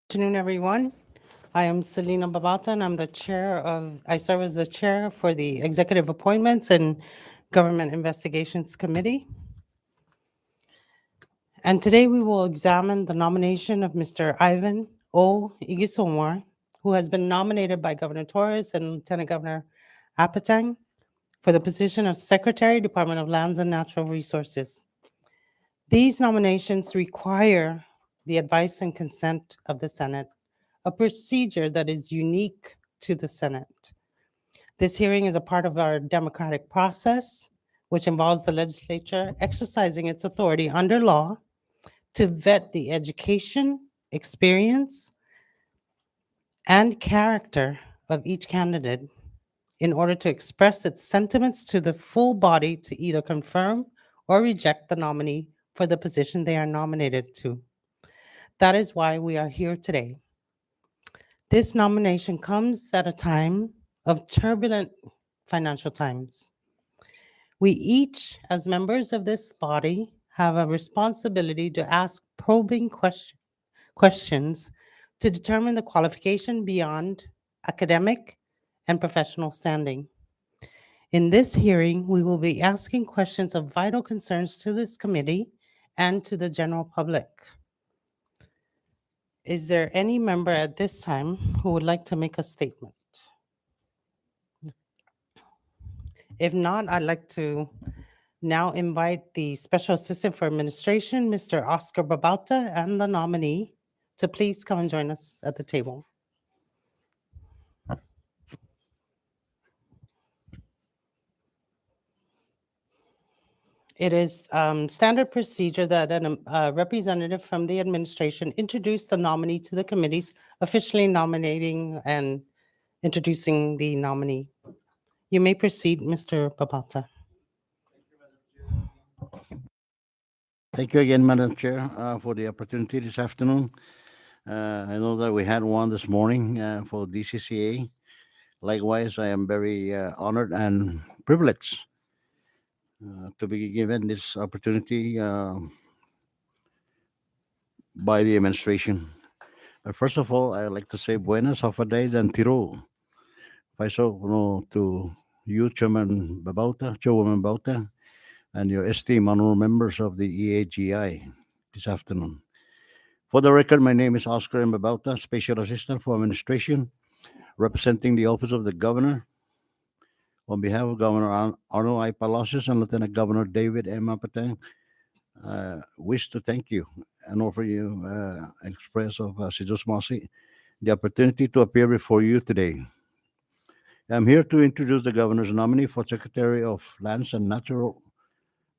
Afternoon, everyone. I am Selena Babata, and I serve as the chair for the Executive Appointments and Government Investigations Committee. And today we will examine the nomination of Mr. Ivan O. Igisomar, who has been nominated by Governor Torres and Lieutenant Governor Apatang for the position of Secretary, Department of Lands and Natural Resources. These nominations require the advice and consent of the Senate, a procedure that is unique to the Senate. This hearing is a part of our democratic process, which involves the legislature exercising its authority under law to vet the education, experience, and character of each candidate in order to express its sentiments to the full body to either confirm or reject the nominee for the position they are nominated to. That is why we are here today. This nomination comes at a time of turbulent financial times. We each, as members of this body, have a responsibility to ask probing questions to determine the qualification beyond academic and professional standing. In this hearing, we will be asking questions of vital concerns to this committee and to the general public. Is there any member at this time who would like to make a statement? If not, I'd like to now invite the Special Assistant for Administration, Mr. Oscar Babauta, and the nominee to please come and join us at the table. It is standard procedure that a representative from the administration introduce the nominee to the committees, officially nominating and introducing the nominee. You may proceed, Mr. Babauta. Thank you again, Madam Chair, for the opportunity this afternoon. I know that we had one this morning for DCCA. Likewise, I am very honored and privileged to be given this opportunity by the administration. First of all, I'd like to say buenas tardes and tiro. Paiso to you, Chairwoman Bauta, and your esteemed honorable members of the EAGI this afternoon. For the record, my name is Oscar M. Babauta, Special Assistant for Administration, representing the Office of the Governor. On behalf of Governor Arnold I. Palacios and Lieutenant Governor David M. Apatang, wish to thank you and offer you an express of Sidus Masi the opportunity to appear before you today. I'm here to introduce the Governor's nominee for Secretary of Lands and Natural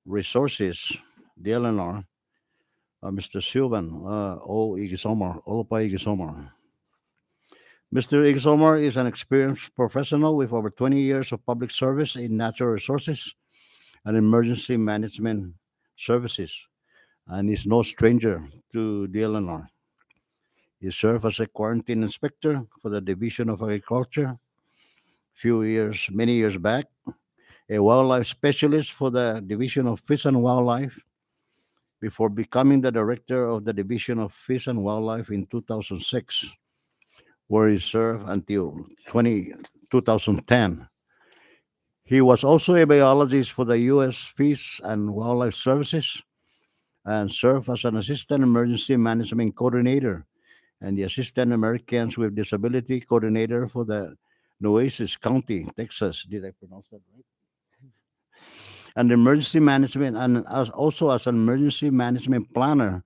Resources, DLNR, Mr. Sylvan O. Igisomar, Olopa Igisomar. Mr. Igisomar is an experienced professional with over 20 years of public service in natural resources and emergency management services, and is no stranger to DLNR. He served as a quarantine inspector for the Division of Agriculture many years back, a wildlife specialist for the Division of Fish and Wildlife, before becoming the director of the Division of Fish and Wildlife in 2006, where he served until 2010. He was also a biologist for the U.S. Fish and Wildlife Services and served as an assistant emergency management coordinator and the assistant Americans with Disability coordinator for the Nueces County, Texas. Did I pronounce that right? And emergency management, and also as an emergency management planner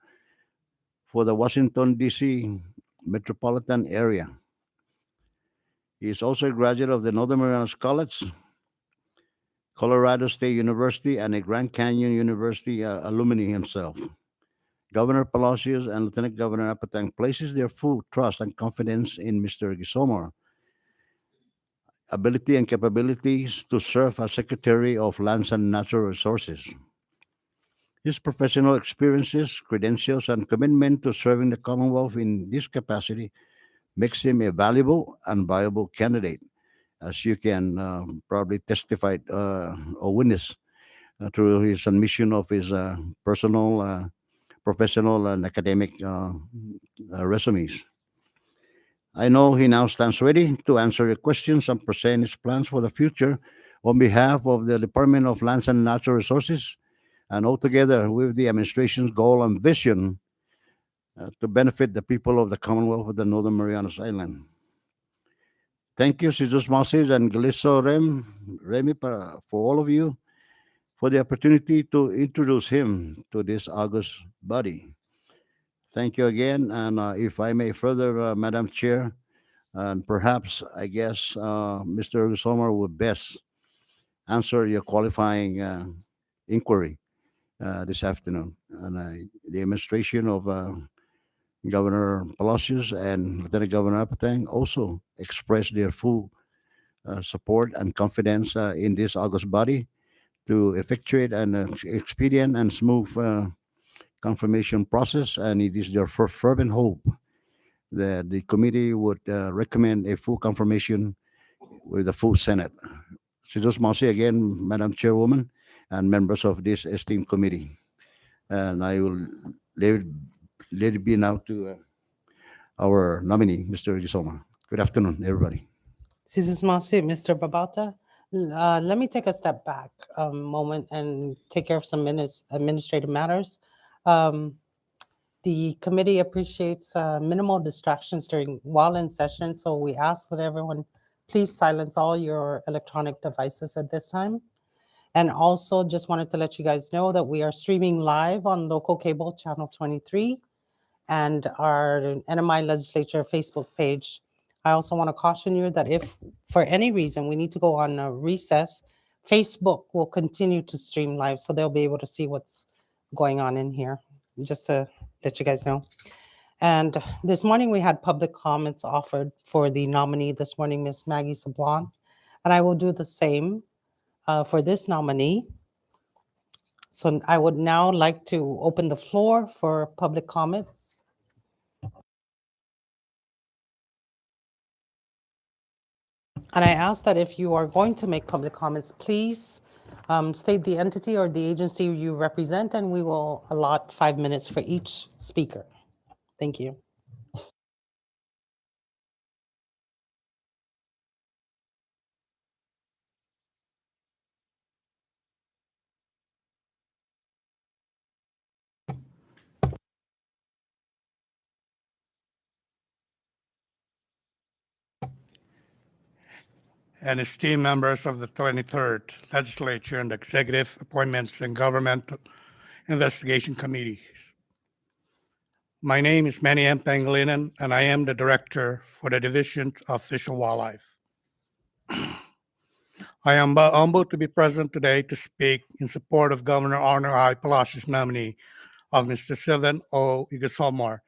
for the Washington, D.C. metropolitan area. He is also a graduate of the Northern Marianas College, Colorado State University, and a Grand Canyon University alumni himself. Governor Palacios and Lieutenant Governor Apatang places their full trust and confidence in Mr. Gisomar ability and capabilities to serve as Secretary of Lands and Natural Resources. His professional experiences, credentials, and commitment to serving the Commonwealth in this capacity makes him a valuable and viable candidate, as you can probably testify or witness through his submission of his personal, professional, and academic resumes. I know he now stands ready to answer your questions and present his plans for the future on behalf of the Department of Lands and Natural Resources and altogether with the administration's goal and vision to benefit the people of the Commonwealth of the Northern Marianas Island. Thank you, Jesus Moses and Galiso Remy, for all of you for the opportunity to introduce him to this august body. Thank you again. And if I may further, Madam Chair, and perhaps I guess Mr. Sommer would best answer your qualifying inquiry this afternoon. And the administration of Governor Palacios and Lieutenant Governor Apatang also expressed their full support and confidence in this august body to effectuate an expedient and smooth confirmation process. And it is their fervent hope that the committee would recommend a full confirmation with the full Senate. Jesus Masi again, Madam Chairwoman, and members of this esteemed committee. And I will let it be now to our nominee, Mr. Gisoma. Good afternoon, everybody. Jesus Masi, Mr. Babauta, let me take a step back a moment and take care of some administrative matters. Um, the committee appreciates minimal distractions while in session, so we ask that everyone please silence all your electronic devices at this time. And also just wanted to let you guys know that we are streaming live on local cable channel 23 and our NMI legislature Facebook page. I also want to caution you that if for any reason we need to go on a recess, Facebook will continue to stream live, so they'll be able to see what's going on in here, just to let you guys know. And this morning we had public comments offered for the nominee this morning, Miss Maggie Sablon, and I will do the same for this nominee. So I would now like to open the floor for public comments. And I ask that if you are going to make public comments, please state the entity or the agency you represent, and we will allot 5 minutes for each speaker. Thank you. And esteemed members of the 23rd Legislature and Executive Appointments and Government Investigation Committees. My name is Manny M. Pangilinan, and I am the Director for the Division of Fish and Wildlife. I am humbled to be present today to speak in support of Governor Arnold I. Palacios' nominee of Mr. Sylvan O. Igasomar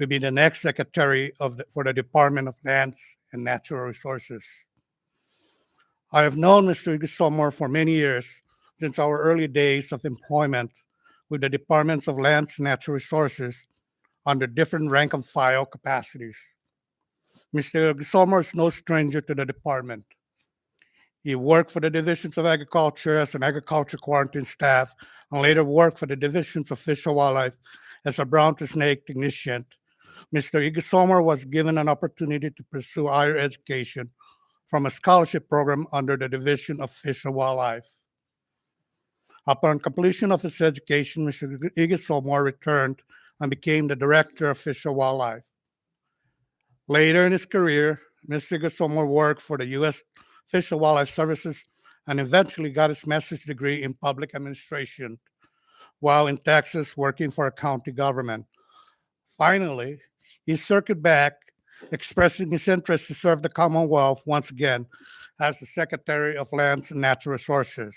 to be the next Secretary for the Department of Lands and Natural Resources. I have known Mr. Igasomar for many years, since our early days of employment with the Departments of Lands and Natural Resources under different rank and file capacities. Mr. Igasomar is no stranger to the department. He worked for the Divisions of Agriculture as an agriculture quarantine staff and later worked for the Divisions of Fish and Wildlife as a brown to snake technician. Mr. Igasomar was given an opportunity to pursue higher education from a scholarship program under the Division of Fish and Wildlife. Upon completion of his education, Mr. Igasomar returned and became the Director of Fish and Wildlife. Later in his career, Mr. Igasomar worked for the U.S. Fish and Wildlife Services and eventually got his master's degree in public administration while in Texas working for a county government. Finally, he circled back, expressing his interest to serve the Commonwealth once again as the Secretary of Lands and Natural Resources.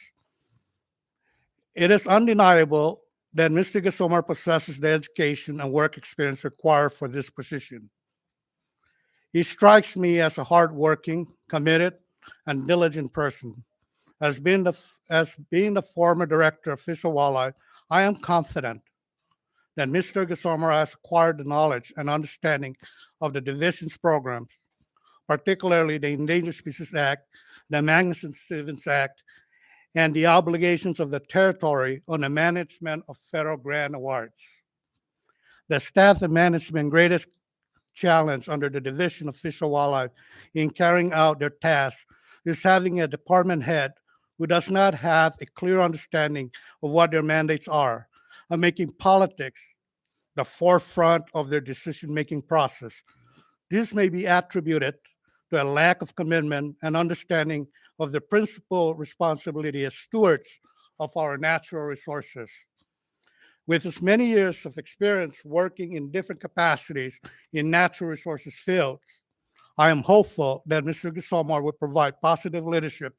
It is undeniable that Mr. Igasomar possesses the education and work experience required for this position. He strikes me as a hardworking, committed, and diligent person. As being the former director of Fish and Wildlife, I am confident that Mr. Igasomar has acquired the knowledge and understanding of the division's programs, particularly the Endangered Species Act, the Magnuson-Stevens Act, and the obligations of the territory on the management of federal grant awards. The staff and management greatest challenge under the Division of Fish and Wildlife in carrying out their tasks is having a department head who does not have a clear understanding of what their mandates are and making politics the forefront of their decision-making process. This may be attributed to a lack of commitment and understanding of their principal responsibility as stewards of our natural resources. With his many years of experience working in different capacities in natural resources fields, I am hopeful that Mr. Gisomar will provide positive leadership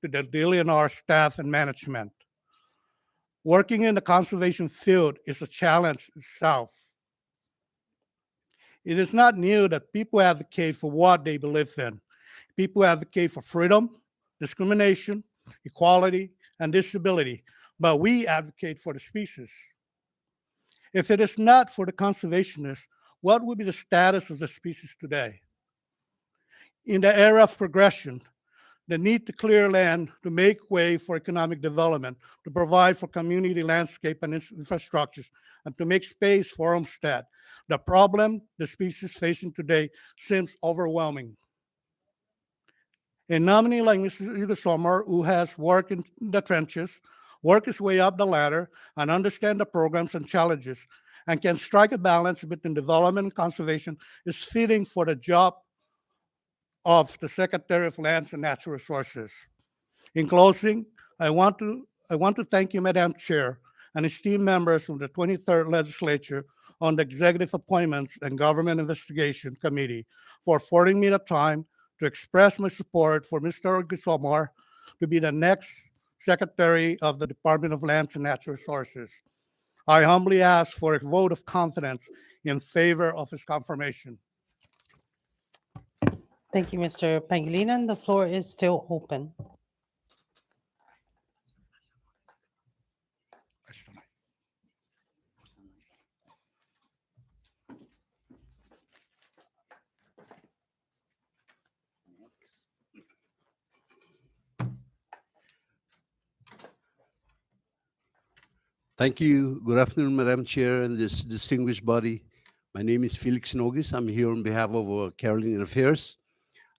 to the DLNR staff and management. Working in the conservation field is a challenge itself. It is not new that people advocate for what they believe in. People advocate for freedom, discrimination, equality, and disability, but we advocate for the species. If it is not for the conservationists, what would be the status of the species today? In the era of progression, the need to clear land to make way for economic development, to provide for community landscape and infrastructures, and to make space for homestead. The problem the species facing today seems overwhelming. A nominee like Mr. Hugo Sommer, who has worked in the trenches, worked his way up the ladder, and understand the programs and challenges, and can strike a balance between development and conservation, is fitting for the job of the Secretary of Lands and Natural Resources. In closing, I want to thank you, Madam Chair, and esteemed members of the 23rd Legislature on the Executive Appointments and Government Investigation Committee for affording me the time to express my support for Mr. Gisomar to be the next Secretary of the Department of Lands and Natural Resources. I humbly ask for a vote of confidence in favor of his confirmation. Thank you, Mr. Pangilinan. The floor is still open. Thank you. Good afternoon, Madam Chair and this distinguished body. My name is Felix Nogis. I'm here on behalf of Carolinian Affairs.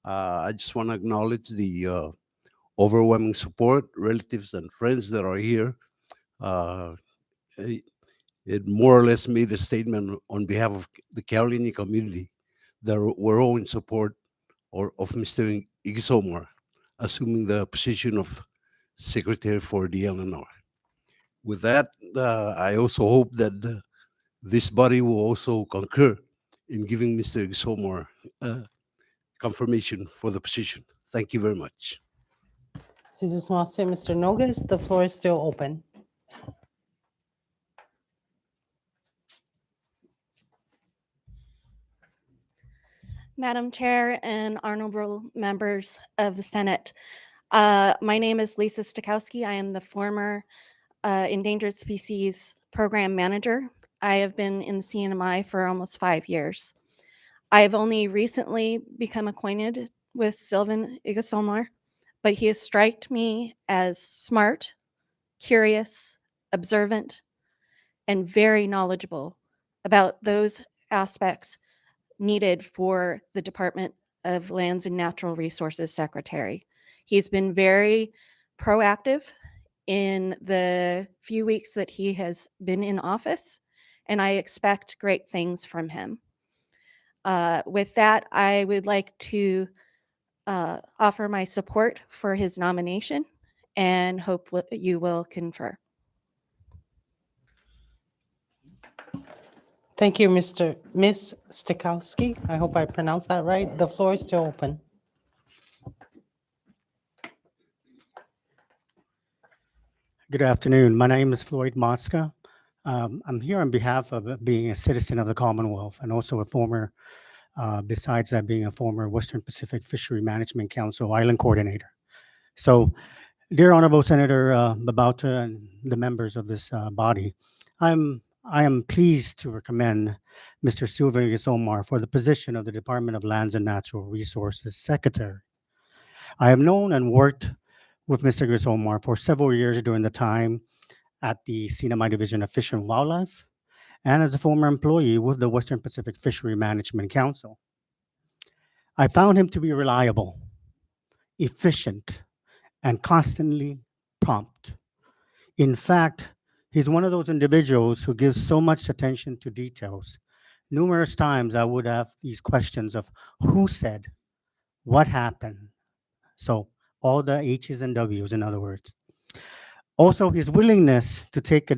I just want to acknowledge the overwhelming support, relatives and friends that are here. It it more or less made a statement on behalf of the Carolinian community that we're all in support of Mr. Igisomar, assuming the position of Secretary for the LNR. With that, I also hope that this body will also concur in giving Mr. Igisomar confirmation for the position. Thank you very much. Mr. Nogues, the floor is still open. Madam Chair and honorable members of the Senate, my name is Lisa Stokowski. I am the former Endangered Species Program Manager. I have been in CNMI for almost 5 years. I have only recently become acquainted with Sylvan Igisomar, but he has struck me as smart, curious, observant, and very knowledgeable about those aspects needed for the Department of Lands and Natural Resources Secretary. He's been very proactive in the few weeks that he has been in office, and I expect great things from him. With that, I would like to offer my support for his nomination and hope you will confer. Thank you, Ms. Stokowski. I hope I pronounced that right. The floor is still open. Good afternoon. My name is Floyd Motska. I'm here on behalf of being a citizen of the Commonwealth and also a former, besides that, being a former Western Pacific Fishery Management Council Island Coordinator. So, dear Honorable Senator Babauta and the members of this body, I am pleased to recommend Mr. Sylvan Igisomar for the position of the Department of Lands and Natural Resources Secretary. I have known and worked with Mr. Igisomar for several years during the time at the CNMI Division of Fish and Wildlife, and as a former employee with the Western Pacific Fishery Management Council. I found him to be reliable, efficient, and constantly prompt. In fact, he's one of those individuals who gives so much attention to details. Numerous times I would have these questions of who said, what happened. So all the H's and W's, in other words. Also, his willingness to take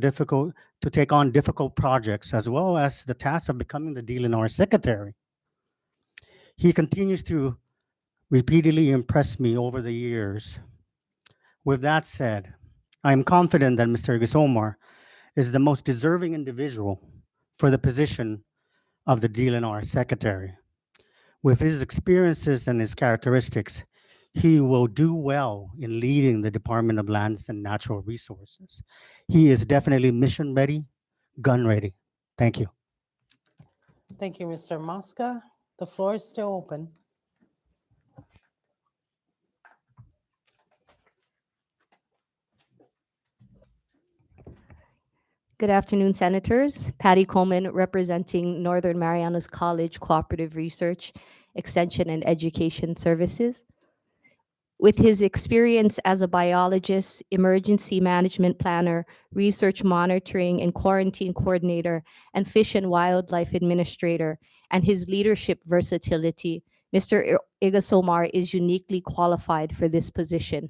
on difficult projects, as well as the task of becoming the DLNR secretary. He continues to repeatedly impress me over the years. With that said, I am confident that Mr. Gisomar is the most deserving individual for the position of the DLNR secretary. With his experiences and his characteristics, he will do well in leading the Department of Lands and Natural Resources. He is definitely mission ready, gun ready. Thank you. Thank you, Mr. Mosca. The floor is still open. Good afternoon, Senators. Patty Coleman, representing Northern Marianas College Cooperative Research, Extension and Education Services. With his experience as a biologist, emergency management planner, research monitoring and quarantine coordinator, and fish and wildlife administrator, and his leadership versatility, Mr. Igasomar is uniquely qualified for this position.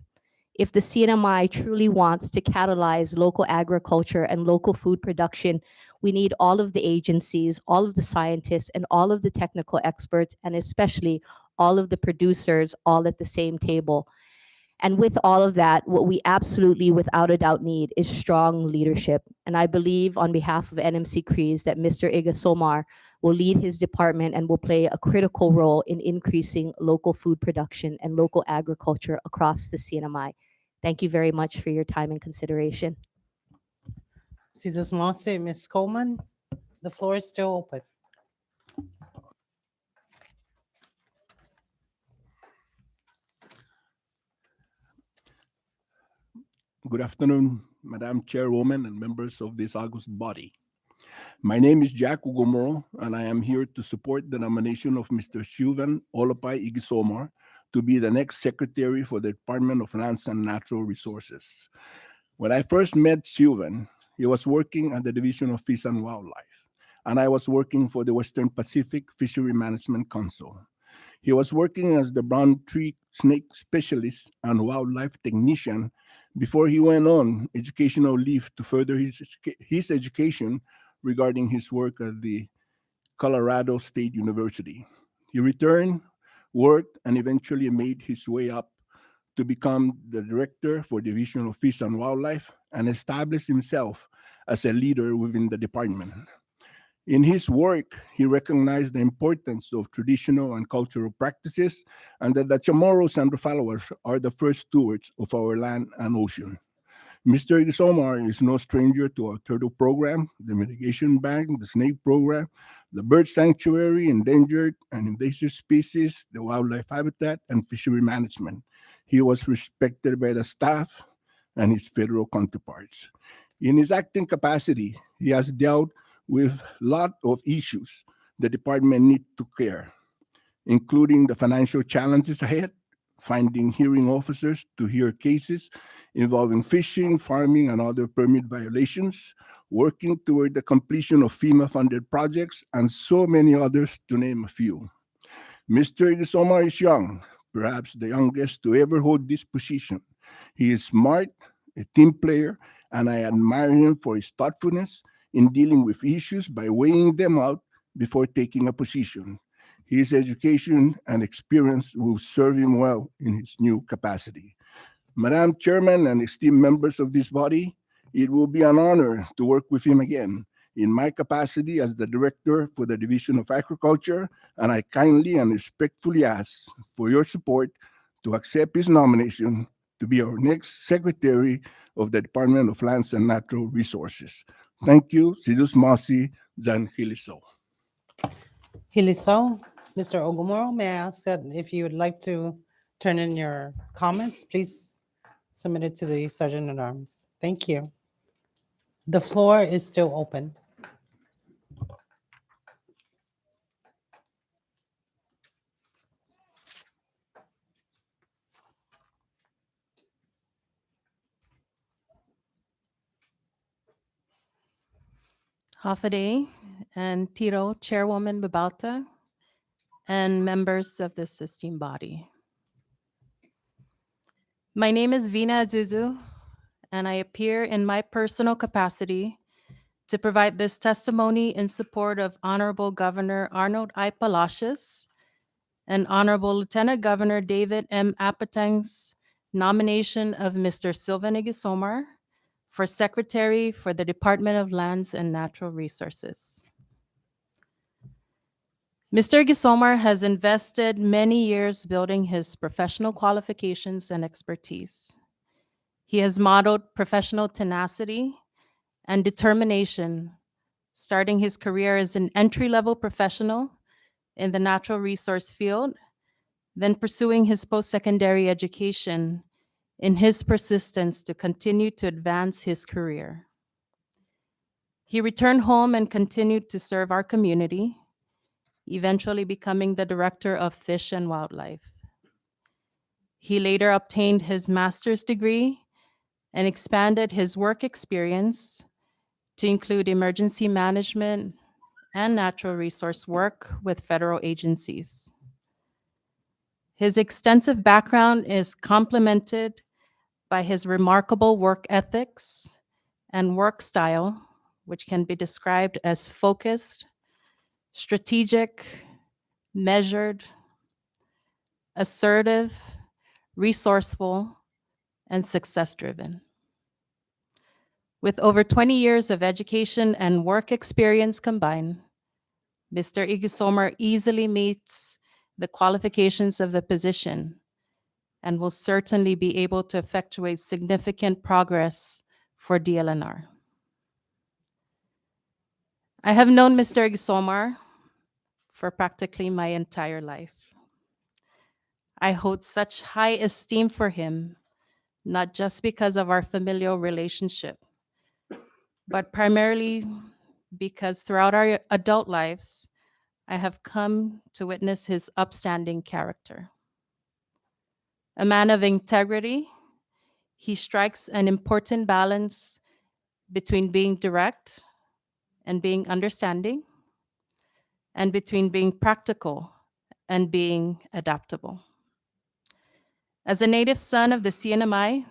If the CNMI truly wants to catalyze local agriculture and local food production, we need all of the agencies, all of the scientists, and all of the technical experts, and especially all of the producers all at the same table. And with all of that, what we absolutely, without a doubt, need is strong leadership. And I believe on behalf of NMC CREES that Mr. Igasomar will lead his department and will play a critical role in increasing local food production and local agriculture across the CNMI. Thank you very much for your time and consideration. Cesar Mossi, Ms. Coleman, the floor is still open. Good afternoon, Madam Chairwoman and members of this august body. My name is Jack Ugomoro, and I am here to support the nomination of Mr. Shuvan Olapai Igisomar to be the next Secretary for the Department of Lands and Natural Resources. When I first met Shuvan, he was working at the Division of Fish and Wildlife, and I was working for the Western Pacific Fishery Management Council. He was working as the brown tree snake specialist and wildlife technician before he went on educational leave to further his education regarding his work at the Colorado State University. He returned, worked, and eventually made his way up to become the director for Division of Fish and Wildlife and established himself as a leader within the department. In his work, he recognized the importance of traditional and cultural practices and that the Chamorros and Rufaloas are the first stewards of our land and ocean. Mr. Igasomar is no stranger to our turtle program, the mitigation bank, the snake program, the bird sanctuary, endangered and invasive species, the wildlife habitat, and fishery management. He was respected by the staff and his federal counterparts. In his acting capacity, he has dealt with a lot of issues the department needs to care, including the financial challenges ahead, finding hearing officers to hear cases involving fishing, farming, and other permit violations, working toward the completion of FEMA-funded projects, and so many others, to name a few. Mr. Igasomar is young, perhaps the youngest to ever hold this position. He is smart, a team player, and I admire him for his thoughtfulness in dealing with issues by weighing them out before taking a position. His education and experience will serve him well in his new capacity. Madam Chairman and esteemed members of this body, it will be an honor to work with him again in my capacity as the Director for the Division of Agriculture, and I kindly and respectfully ask for your support to accept his nomination to be our next Secretary of the Department of Lands and Natural Resources. Thank you, Sidus Masi Zan Hiliso. Hiliso, Mr. Ogumoro, may I ask that if you would like to turn in your comments, please submit it to the Sergeant at Arms. Thank you. The floor is still open. Hafaday and Tiro, Chairwoman Babalta, and members of this esteemed body. My name is Vina Azuzu, and I appear in my personal capacity to provide this testimony in support of Honorable Governor Arnold I. Palacios and Honorable Lieutenant Governor David M. Apateng's nomination of Mr. Sylvan Igisomar for Secretary for the Department of Lands and Natural Resources. Mr. Igisomar has invested many years building his professional qualifications and expertise. He has modeled professional tenacity and determination, starting his career as an entry-level professional in the natural resource field, then pursuing his post-secondary education in his persistence to continue to advance his career. He returned home and continued to serve our community, eventually becoming the Director of Fish and Wildlife. He later obtained his master's degree and expanded his work experience to include emergency management and natural resource work with federal agencies. His extensive background is complemented by his remarkable work ethics and work style, which can be described as focused, strategic, measured, assertive, resourceful, and success-driven. With over 20 years of education and work experience combined, Mr. Igisomar easily meets the qualifications of the position and will certainly be able to effectuate significant progress for DLNR. I have known Mr. Igisomar for practically my entire life. I hold such high esteem for him, not just because of our familial relationship, but primarily because throughout our adult lives, I have come to witness his upstanding character. A man of integrity, he strikes an important balance between being direct and being understanding, and between being practical and being adaptable. As a native son of the CNMI,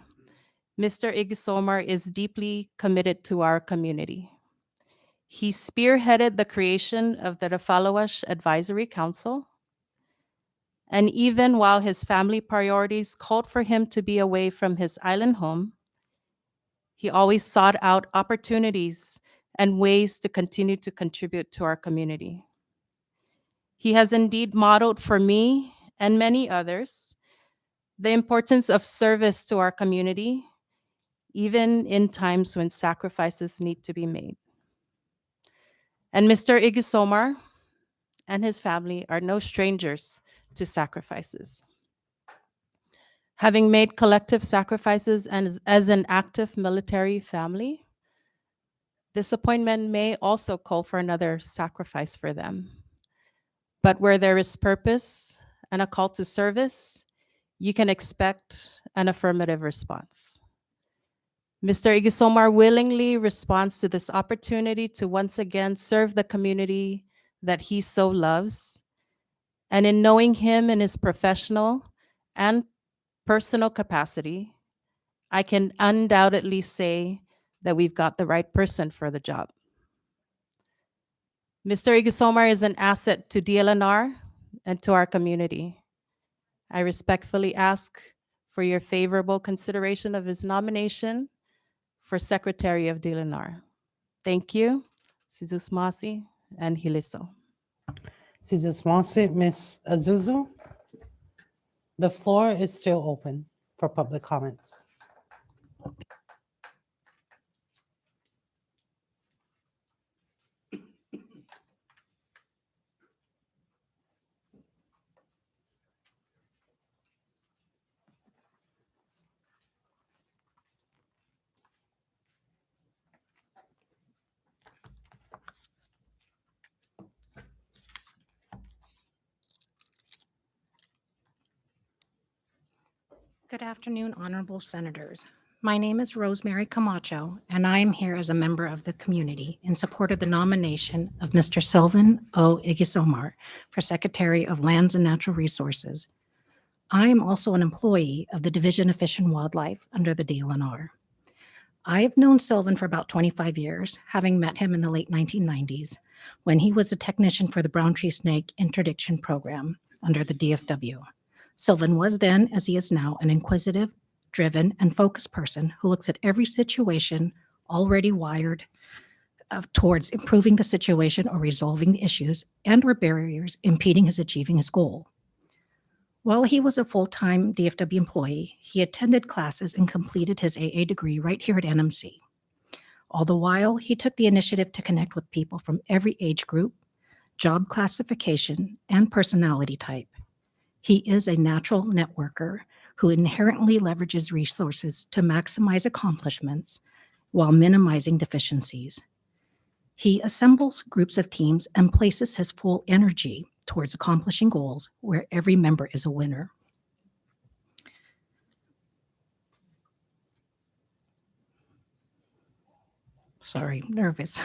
Mr. Igisomar is deeply committed to our community. He spearheaded the creation of the Rafalawash Advisory Council, and even while his family priorities called for him to be away from his island home, he always sought out opportunities and ways to continue to contribute to our community. He has indeed modeled for me and many others the importance of service to our community, even in times when sacrifices need to be made. And Mr. Igisomar and his family are no strangers to sacrifices. Having made collective sacrifices and as an active military family, this appointment may also call for another sacrifice for them. But where there is purpose and a call to service, you can expect an affirmative response. Mr. Igisomar willingly responds to this opportunity to once again serve the community that he so loves. And in knowing him in his professional and personal capacity, I can undoubtedly say that we've got the right person for the job. Mr. Igisomar is an asset to DLNR and to our community. I respectfully ask for your favorable consideration of his nomination for Secretary of DLNR. Thank you, Sizus Masi and Hiliso. Sizosmasi, Ms. Azuzu. The floor is still open for public comments. Good afternoon, honorable senators. My name is Rosemary Camacho, and I am here as a member of the community in support of the nomination of Mr. Sylvan O. Igisomar for Secretary of Lands and Natural Resources. I am also an employee of the Division of Fish and Wildlife under the DLNR. I have known Sylvan for about 25 years, having met him in the late 1990s when he was a technician for the brown tree snake interdiction program under the DFW. Sylvan was then, as he is now, an inquisitive, driven, and focused person who looks at every situation already wired towards improving the situation or resolving the issues and/or barriers impeding his achieving his goal. While he was a full-time DFW employee, he attended classes and completed his AA degree right here at NMC. All the while, he took the initiative to connect with people from every age group, job classification, and personality type. He is a natural networker who inherently leverages resources to maximize accomplishments while minimizing deficiencies. He assembles groups of teams and places his full energy towards accomplishing goals where every member is a winner. Sorry, nervous.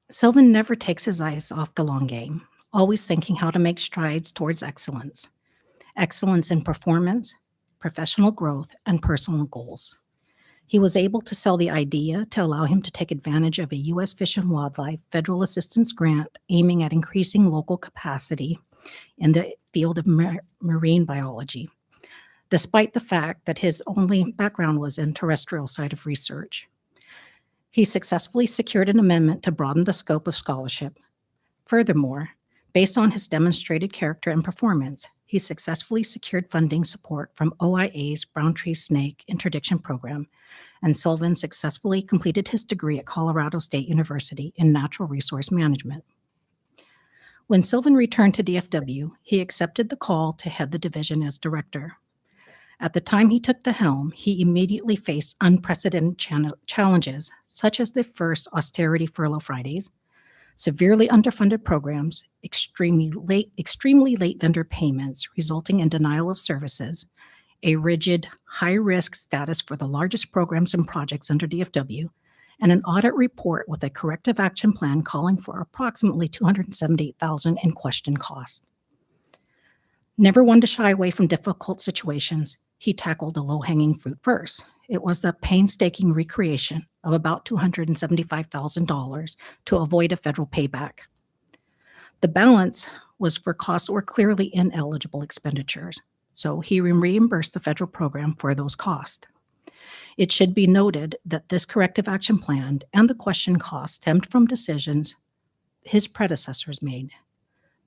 Sylvan never takes his eyes off the long game, always thinking how to make strides towards excellence. Excellence in performance, professional growth, and personal goals. He was able to sell the idea to allow him to take advantage of a U.S. Fish and Wildlife federal assistance grant aiming at increasing local capacity in the field of marine biology, despite the fact that his only background was in terrestrial side of research. He successfully secured an amendment to broaden the scope of scholarship. Furthermore, based on his demonstrated character and performance, he successfully secured funding support from OIA's Brown Tree Snake Interdiction Program, and Sylvan successfully completed his degree at Colorado State University in Natural Resource Management. When Sylvan returned to DFW, he accepted the call to head the division as director. At the time he took the helm, he immediately faced unprecedented challenges, such as the first austerity furlough Fridays, severely underfunded programs, extremely late vendor payments resulting in denial of services, a rigid, high-risk status for the largest programs and projects under DFW, and an audit report with a corrective action plan calling for approximately $278,000 in question costs. Never one to shy away from difficult situations, he tackled the low-hanging fruit first. It was the painstaking recreation of about $275,000 to avoid a federal payback. The balance was for costs that were clearly ineligible expenditures, so he reimbursed the federal program for those costs. It should be noted that this corrective action plan and the question costs stemmed from decisions his predecessors made.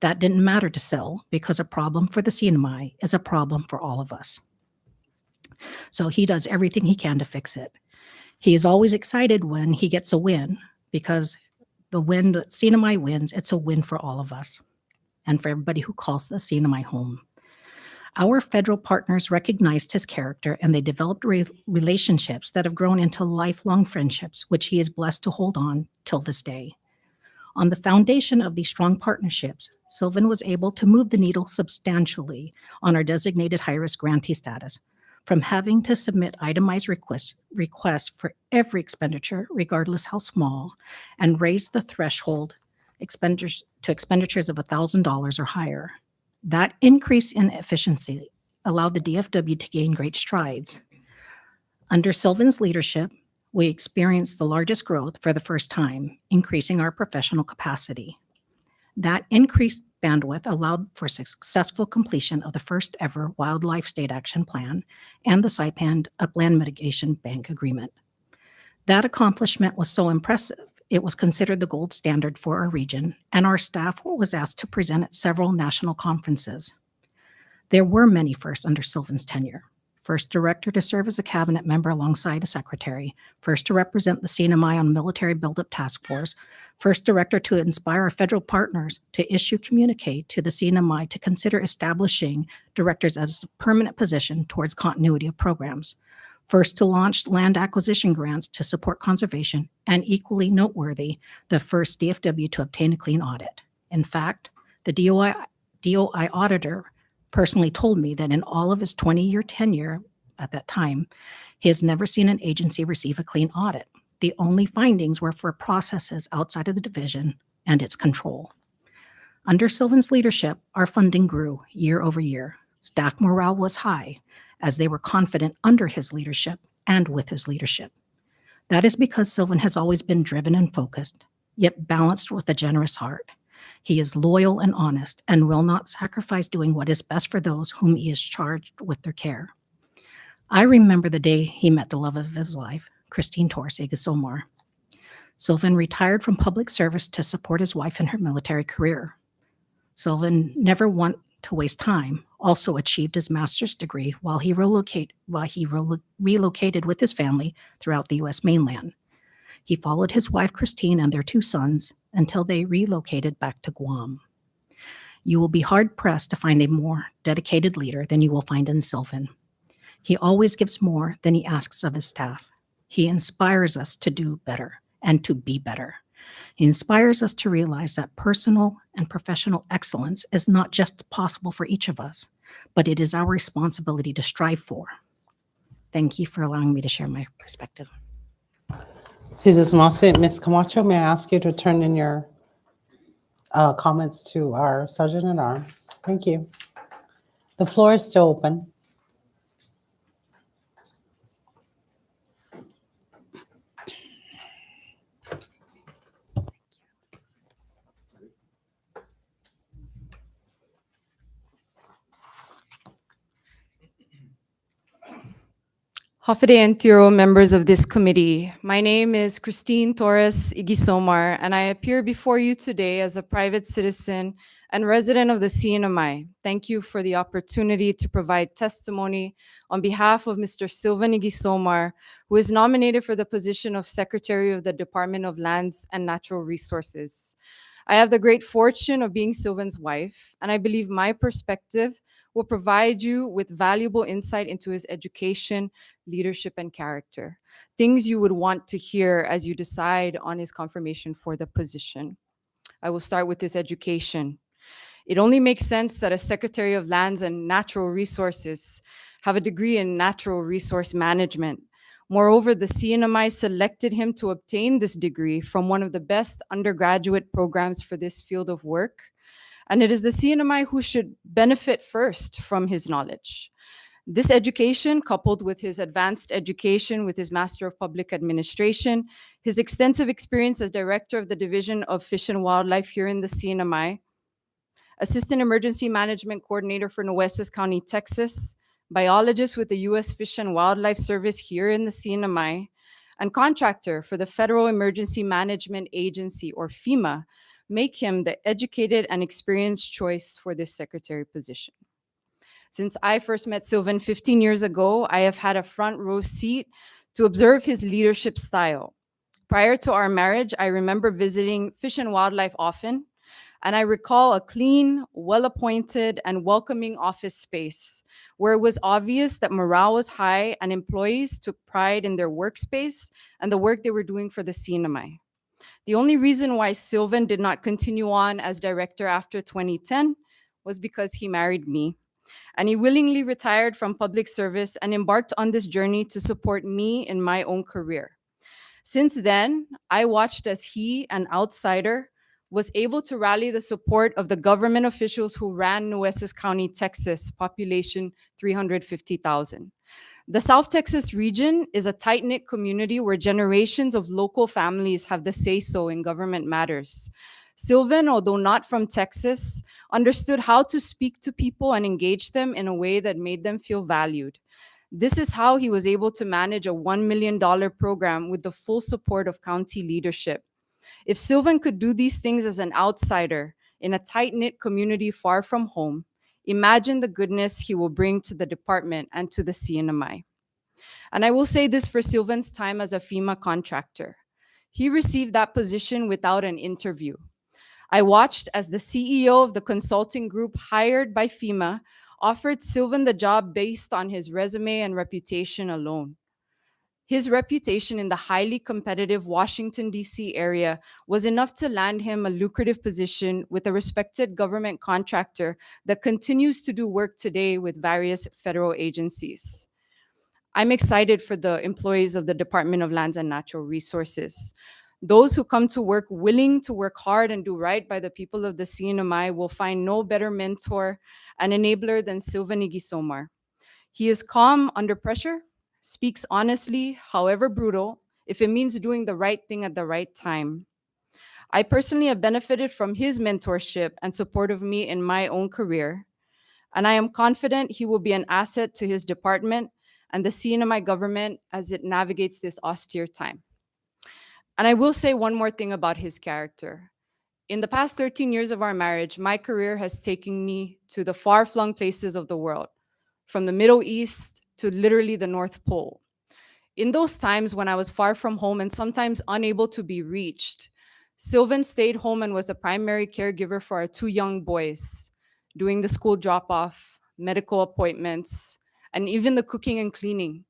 That didn't matter to Sil because a problem for the CNMI is a problem for all of us. So he does everything he can to fix it. He is always excited when he gets a win because the win that CNMI wins, it's a win for all of us and for everybody who calls the CNMI home. Our federal partners recognized his character and they developed relationships that have grown into lifelong friendships, which he is blessed to hold on till this day. On the foundation of these strong partnerships, Sylvan was able to move the needle substantially on our designated high-risk grantee status, from having to submit itemized requests for every expenditure, regardless how small, and raise the threshold expenditures of $1,000 or higher. That increase in efficiency allowed the DFW to gain great strides. Under Sylvan's leadership, we experienced the largest growth for the first time, increasing our professional capacity. That increased bandwidth allowed for successful completion of the first ever Wildlife State Action Plan and the Saipan Upland Mitigation Bank Agreement. That accomplishment was so impressive, it was considered the gold standard for our region, and our staff was asked to present at several national conferences. There were many firsts under Sylvan's tenure. First director to serve as a cabinet member alongside a secretary, first to represent the CNMI on Military Buildup Task Force, first director to inspire our federal partners to issue communique to the CNMI to consider establishing directors as a permanent position towards continuity of programs, first to launch land acquisition grants to support conservation, and equally noteworthy, the first DFW to obtain a clean audit. In fact, the DOI auditor personally told me that in all of his 20-year tenure at that time, he has never seen an agency receive a clean audit. The only findings were for processes outside of the division and its control. Under Sylvan's leadership, our funding grew year over year. Staff morale was high, as they were confident under his leadership and with his leadership. That is because Sylvan has always been driven and focused, yet balanced with a generous heart. He is loyal and honest and will not sacrifice doing what is best for those whom he is charged with their care. I remember the day he met the love of his life, Christine Torres Igasomar. Sylvan retired from public service to support his wife in her military career. Sylvan never wanted to waste time, also achieved his master's degree while he relocated with his family throughout the U.S. mainland. He followed his wife, Christine, and their 2 sons until they relocated back to Guam. You will be hard-pressed to find a more dedicated leader than you will find in Sylvan. He always gives more than he asks of his staff. He inspires us to do better and to be better. He inspires us to realize that personal and professional excellence is not just possible for each of us, but it is our responsibility to strive for. Thank you for allowing me to share my perspective. Cesar Mase, Ms. Camacho, may I ask you to turn in your comments to our Sergeant at Arms? Thank you. The floor is still open. Hafide and Tiro, members of this committee. My name is Christine Torres Igisomar, and I appear before you today as a private citizen and resident of the CNMI. Thank you for the opportunity to provide testimony on behalf of Mr. Sylvan Igisomar, who is nominated for the position of Secretary of the Department of Lands and Natural Resources. I have the great fortune of being Sylvan's wife, and I believe my perspective will provide you with valuable insight into his education, leadership, and character, things you would want to hear as you decide on his confirmation for the position. I will start with his education. It only makes sense that a Secretary of Lands and Natural Resources have a degree in natural resource management. Moreover, the CNMI selected him to obtain this degree from one of the best undergraduate programs for this field of work. And it is the CNMI who should benefit first from his knowledge. This education, coupled with his advanced education with his Master of Public Administration, his extensive experience as Director of the Division of Fish and Wildlife here in the CNMI, Assistant Emergency Management Coordinator for Nueces County, Texas, biologist with the U.S. Fish and Wildlife Service here in the CNMI, and contractor for the Federal Emergency Management Agency, or FEMA, make him the educated and experienced choice for this secretary position. Since I first met Sylvan 15 years ago, I have had a front row seat to observe his leadership style. Prior to our marriage, I remember visiting Fish and Wildlife often, and I recall a clean, well-appointed, and welcoming office space where it was obvious that morale was high and employees took pride in their workspace and the work they were doing for the CNMI. The only reason why Sylvan did not continue on as director after 2010 was because he married me, and he willingly retired from public service and embarked on this journey to support me in my own career. Since then, I watched as he, an outsider, was able to rally the support of the government officials who ran Nueces County, Texas, population 350,000. The South Texas region is a tight-knit community where generations of local families have the say-so in government matters. Sylvan, although not from Texas, understood how to speak to people and engage them in a way that made them feel valued. This is how he was able to manage a $1 million program with the full support of county leadership. If Sylvan could do these things as an outsider in a tight-knit community far from home, imagine the goodness he will bring to the department and to the CNMI. And I will say this for Sylvan's time as a FEMA contractor. He received that position without an interview. I watched as the CEO of the consulting group hired by FEMA offered Sylvan the job based on his resume and reputation alone. His reputation in the highly competitive Washington, D.C. area was enough to land him a lucrative position with a respected government contractor that continues to do work today with various federal agencies. I'm excited for the employees of the Department of Lands and Natural Resources. Those who come to work willing to work hard and do right by the people of the CNMI will find no better mentor and enabler than Sylvan Igisomar. He is calm under pressure, speaks honestly, however brutal, if it means doing the right thing at the right time. I personally have benefited from his mentorship and support of me in my own career, and I am confident he will be an asset to his department and the CNMI government as it navigates this austere time. And I will say one more thing about his character. In the past 13 years of our marriage, my career has taken me to the far-flung places of the world, from the Middle East to literally the North Pole. In those times when I was far from home and sometimes unable to be reached, Sylvan stayed home and was the primary caregiver for our 2 young boys, doing the school drop-off, medical appointments, and even the cooking and cleaning.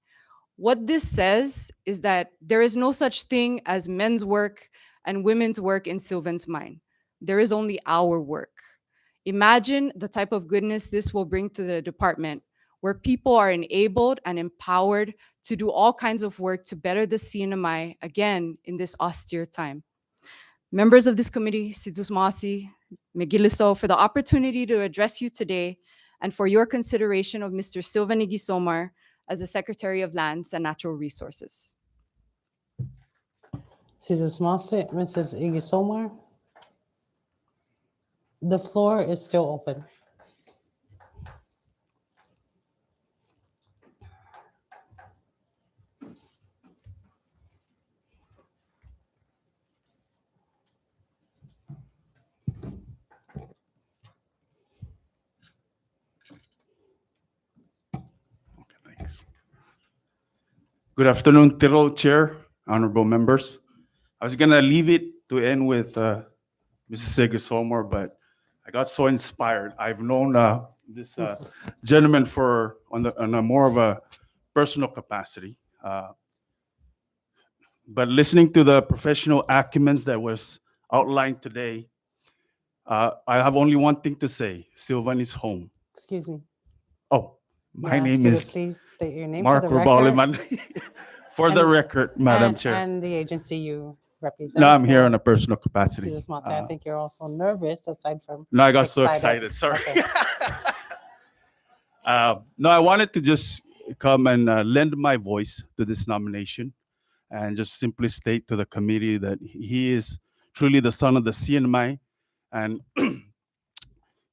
What this says is that there is no such thing as men's work and women's work in Sylvan's mind. There is only our work. Imagine the type of goodness this will bring to the department, where people are enabled and empowered to do all kinds of work to better the CNMI, again, in this austere time. Members of this committee, Sidus Masi, Megiliso, for the opportunity to address you today and for your consideration of Mr. Sylvan Igisomar as the Secretary of Lands and Natural Resources. Mrs. Igisomar. The floor is still open. Thanks. Good afternoon, Tiro Chair, honorable members. I was gonna leave it to end with Mrs. Igisomar, but I got so inspired. I've known this gentleman on a more of a personal capacity. But listening to the professional acumen that was outlined today, I have only one thing to say. Sylvan is home. Excuse me. Oh, May my I ask name you to is please state your name Mark for the record? Rabaliman. For the And- record, Madam and- Chair. And the agency you represent. No, I'm here or- on a personal capacity. Jesus Masi, I think you're also nervous aside from. No, I got so excited. Sorry. Okay. No, I wanted to just come and lend my voice to this nomination and just simply state to the committee that he is truly the son of the CNMI, and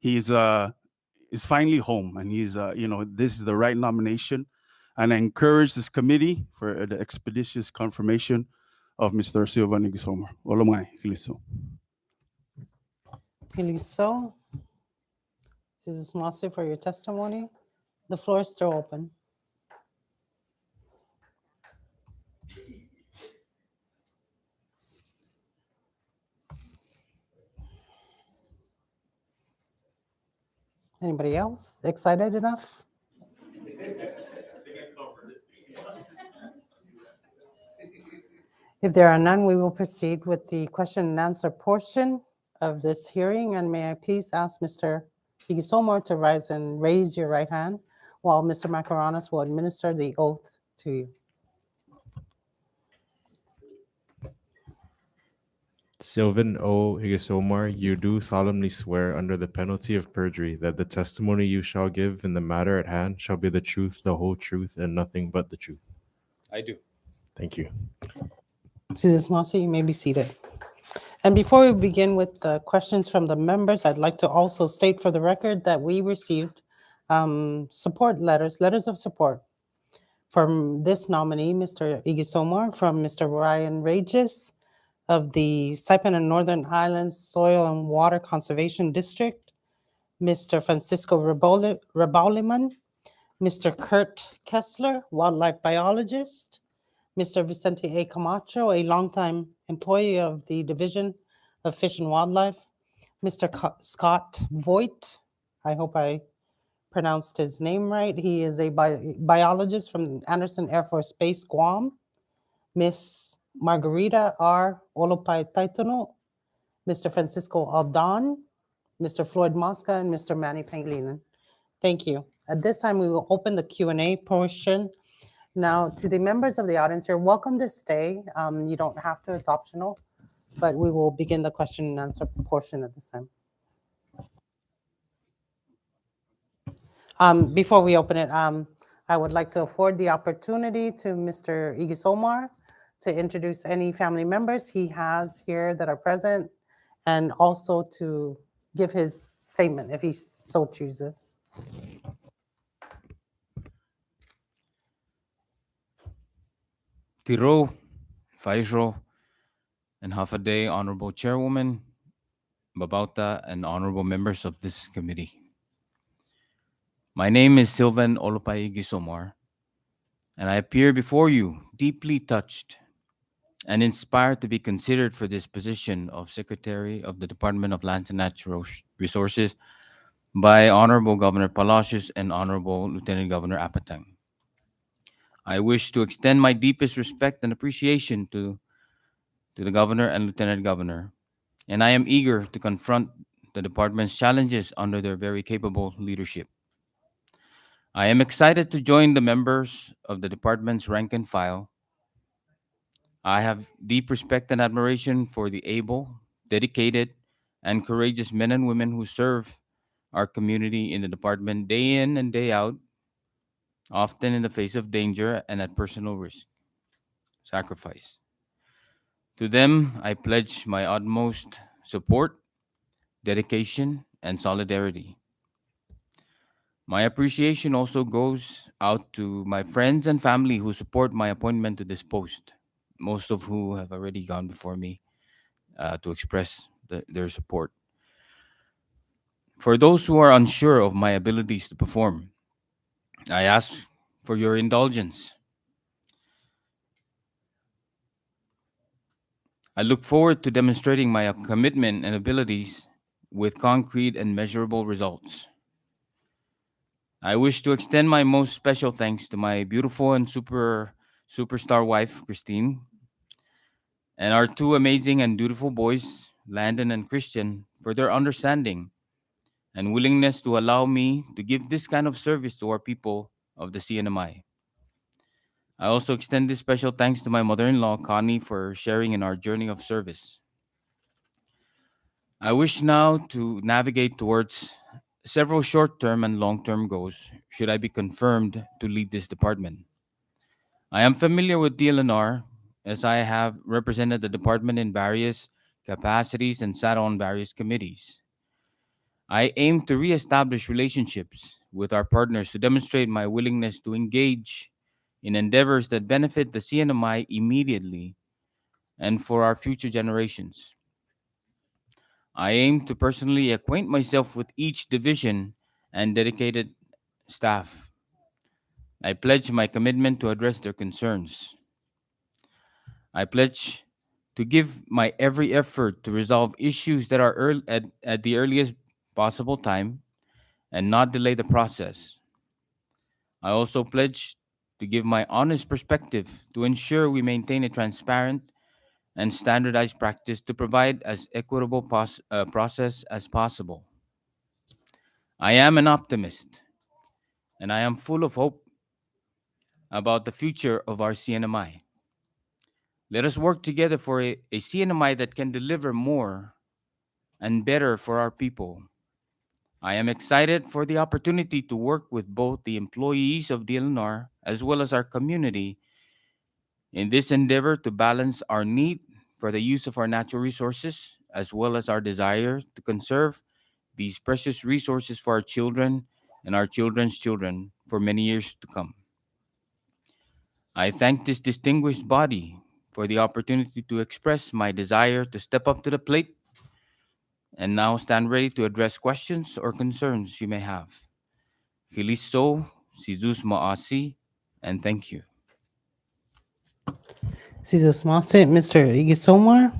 he's finally home, and he's this is the right nomination, and I encourage this committee for the expeditious confirmation of Mr. Sylvan Igisomar. Olomai, Hiliso. Piliso, Jesus Masi, for your testimony. The floor is still open. Anybody else excited enough? If there are none, we will proceed with the question and answer portion of this hearing. And may I please ask Mr. Igisomar to rise and raise your right hand while Mr. Macaranas will administer the oath to you. Sylvan O. Igisomar, you do solemnly swear under the penalty of perjury that the testimony you shall give in the matter at hand shall be the truth, the whole truth, and nothing but the truth. I do. Thank you. Mrs. Masi, you may be seated. And before we begin with the questions from the members, I'd like to also state for the record that we received support letters of support from this nominee, Mr. Igisomar, from Mr. Ryan Regis of the Saipan and Northern Islands Soil and Water Conservation District, Mr. Francisco Rabauliman, Mr. Kurt Kessler, wildlife biologist, Mr. Vicente A. Camacho, a longtime employee of the Division of Fish and Wildlife, Mr. Scott Voigt, I hope I pronounced his name right. He is a biologist from Anderson Air Force Base, Guam, Miss Margarita R. Olopai Taitono, Mr. Francisco Aldon, Mr. Floyd Mosca, and Mr. Manny Pangilinan. Thank you. At this time, we will open the Q&A portion. Now, to the members of the audience, you're welcome to stay. You don't have to, it's optional, but we will begin the question and answer portion at this time. Before we open it, I would like to afford the opportunity to Mr. Igisomar to introduce any family members he has here that are present, and also to give his statement if he so chooses. Tiro, Faisro, and Hafaday, Honorable Chairwoman, Babauta, and honorable members of this committee. My name is Sylvan Olopai Gisomar, and I appear before you deeply touched and inspired to be considered for this position of Secretary of the Department of Lands and Natural Resources by Honorable Governor Palacios and Honorable Lieutenant Governor Apatang. I wish to extend my deepest respect and appreciation to the Governor and Lieutenant Governor, and I am eager to confront the department's challenges under their very capable leadership. I am excited to join the members of the department's rank and file. I have deep respect and admiration for the able, dedicated, and courageous men and women who serve our community in the department day in and day out, often in the face of danger and at personal risk, sacrifice. To them, I pledge my utmost support, dedication, and solidarity. My appreciation also goes out to my friends and family who support my appointment to this post, most of who have already gone before me to express their support. For those who are unsure of my abilities to perform, I ask for your indulgence. I look forward to demonstrating my commitment and abilities with concrete and measurable results. I wish to extend my most special thanks to my beautiful and superstar wife, Christine, and our two amazing and dutiful boys, Landon and Christian, for their understanding and willingness to allow me to give this kind of service to our people of the CNMI. I also extend this special thanks to my mother-in-law, Connie, for sharing in our journey of service. I wish now to navigate towards several short-term and long-term goals should I be confirmed to lead this department. I am familiar with DLNR as I have represented the department in various capacities and sat on various committees. I aim to reestablish relationships with our partners to demonstrate my willingness to engage in endeavors that benefit the CNMI immediately and for our future generations. I aim to personally acquaint myself with each division and dedicated staff. I pledge my commitment to address their concerns. I pledge to give my every effort to resolve issues that are at the earliest possible time and not delay the process. I also pledge to give my honest perspective to ensure we maintain a transparent and standardized practice to provide as equitable process as possible. I am an optimist, and I am full of hope about the future of our CNMI. Let us work together for a CNMI that can deliver more and better for our people. I am excited for the opportunity to work with both the employees of DLNR as well as our community in this endeavor to balance our need for the use of our natural resources as well as our desire to conserve these precious resources for our children and our children's children for many years to come. I thank this distinguished body for the opportunity to express my desire to step up to the plate and now stand ready to address questions or concerns you may have. Hiliso, Sizus Maasi, and thank you. Jesus Mase, Mr. Igisomar.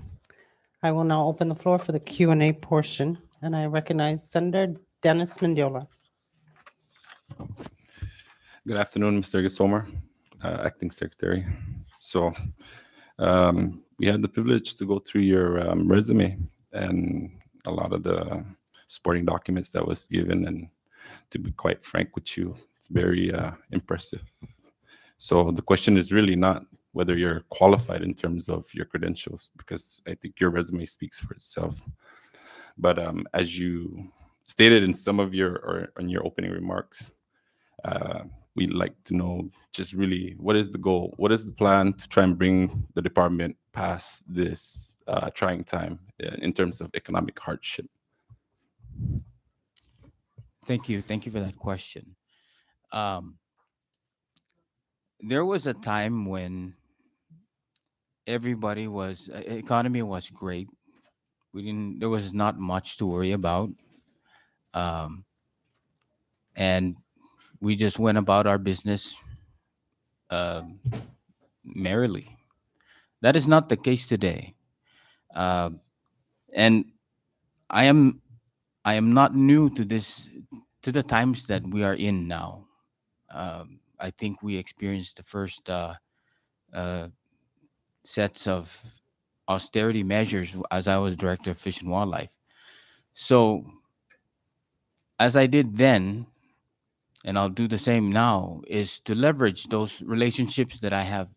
I will now open the floor for the Q&A portion, and I recognize Senator Dennis Mendiola. Good afternoon, Mr. Gassomer, Acting Secretary. So we had the privilege to go through your resume and a lot of the supporting documents that was given. And to be quite frank with you, it's very impressive. So the question is really not whether you're qualified in terms of your credentials, because I think your resume speaks for itself. But as you stated in some of your or in your opening remarks, we'd like to know just really what is the goal, what is the plan to try and bring the department past this trying time in terms of economic hardship. Thank you. Thank you for that question. There was a time when economy was great. There was not much to worry about. Um, and we just went about our business um, merrily. That is not the case today. Uh, and I am I am not new to the times that we are in now. I think we experienced the first uh, sets of austerity measures as I was director of Fish and Wildlife. So as I did then, and I'll do the same now, is to leverage those relationships that I have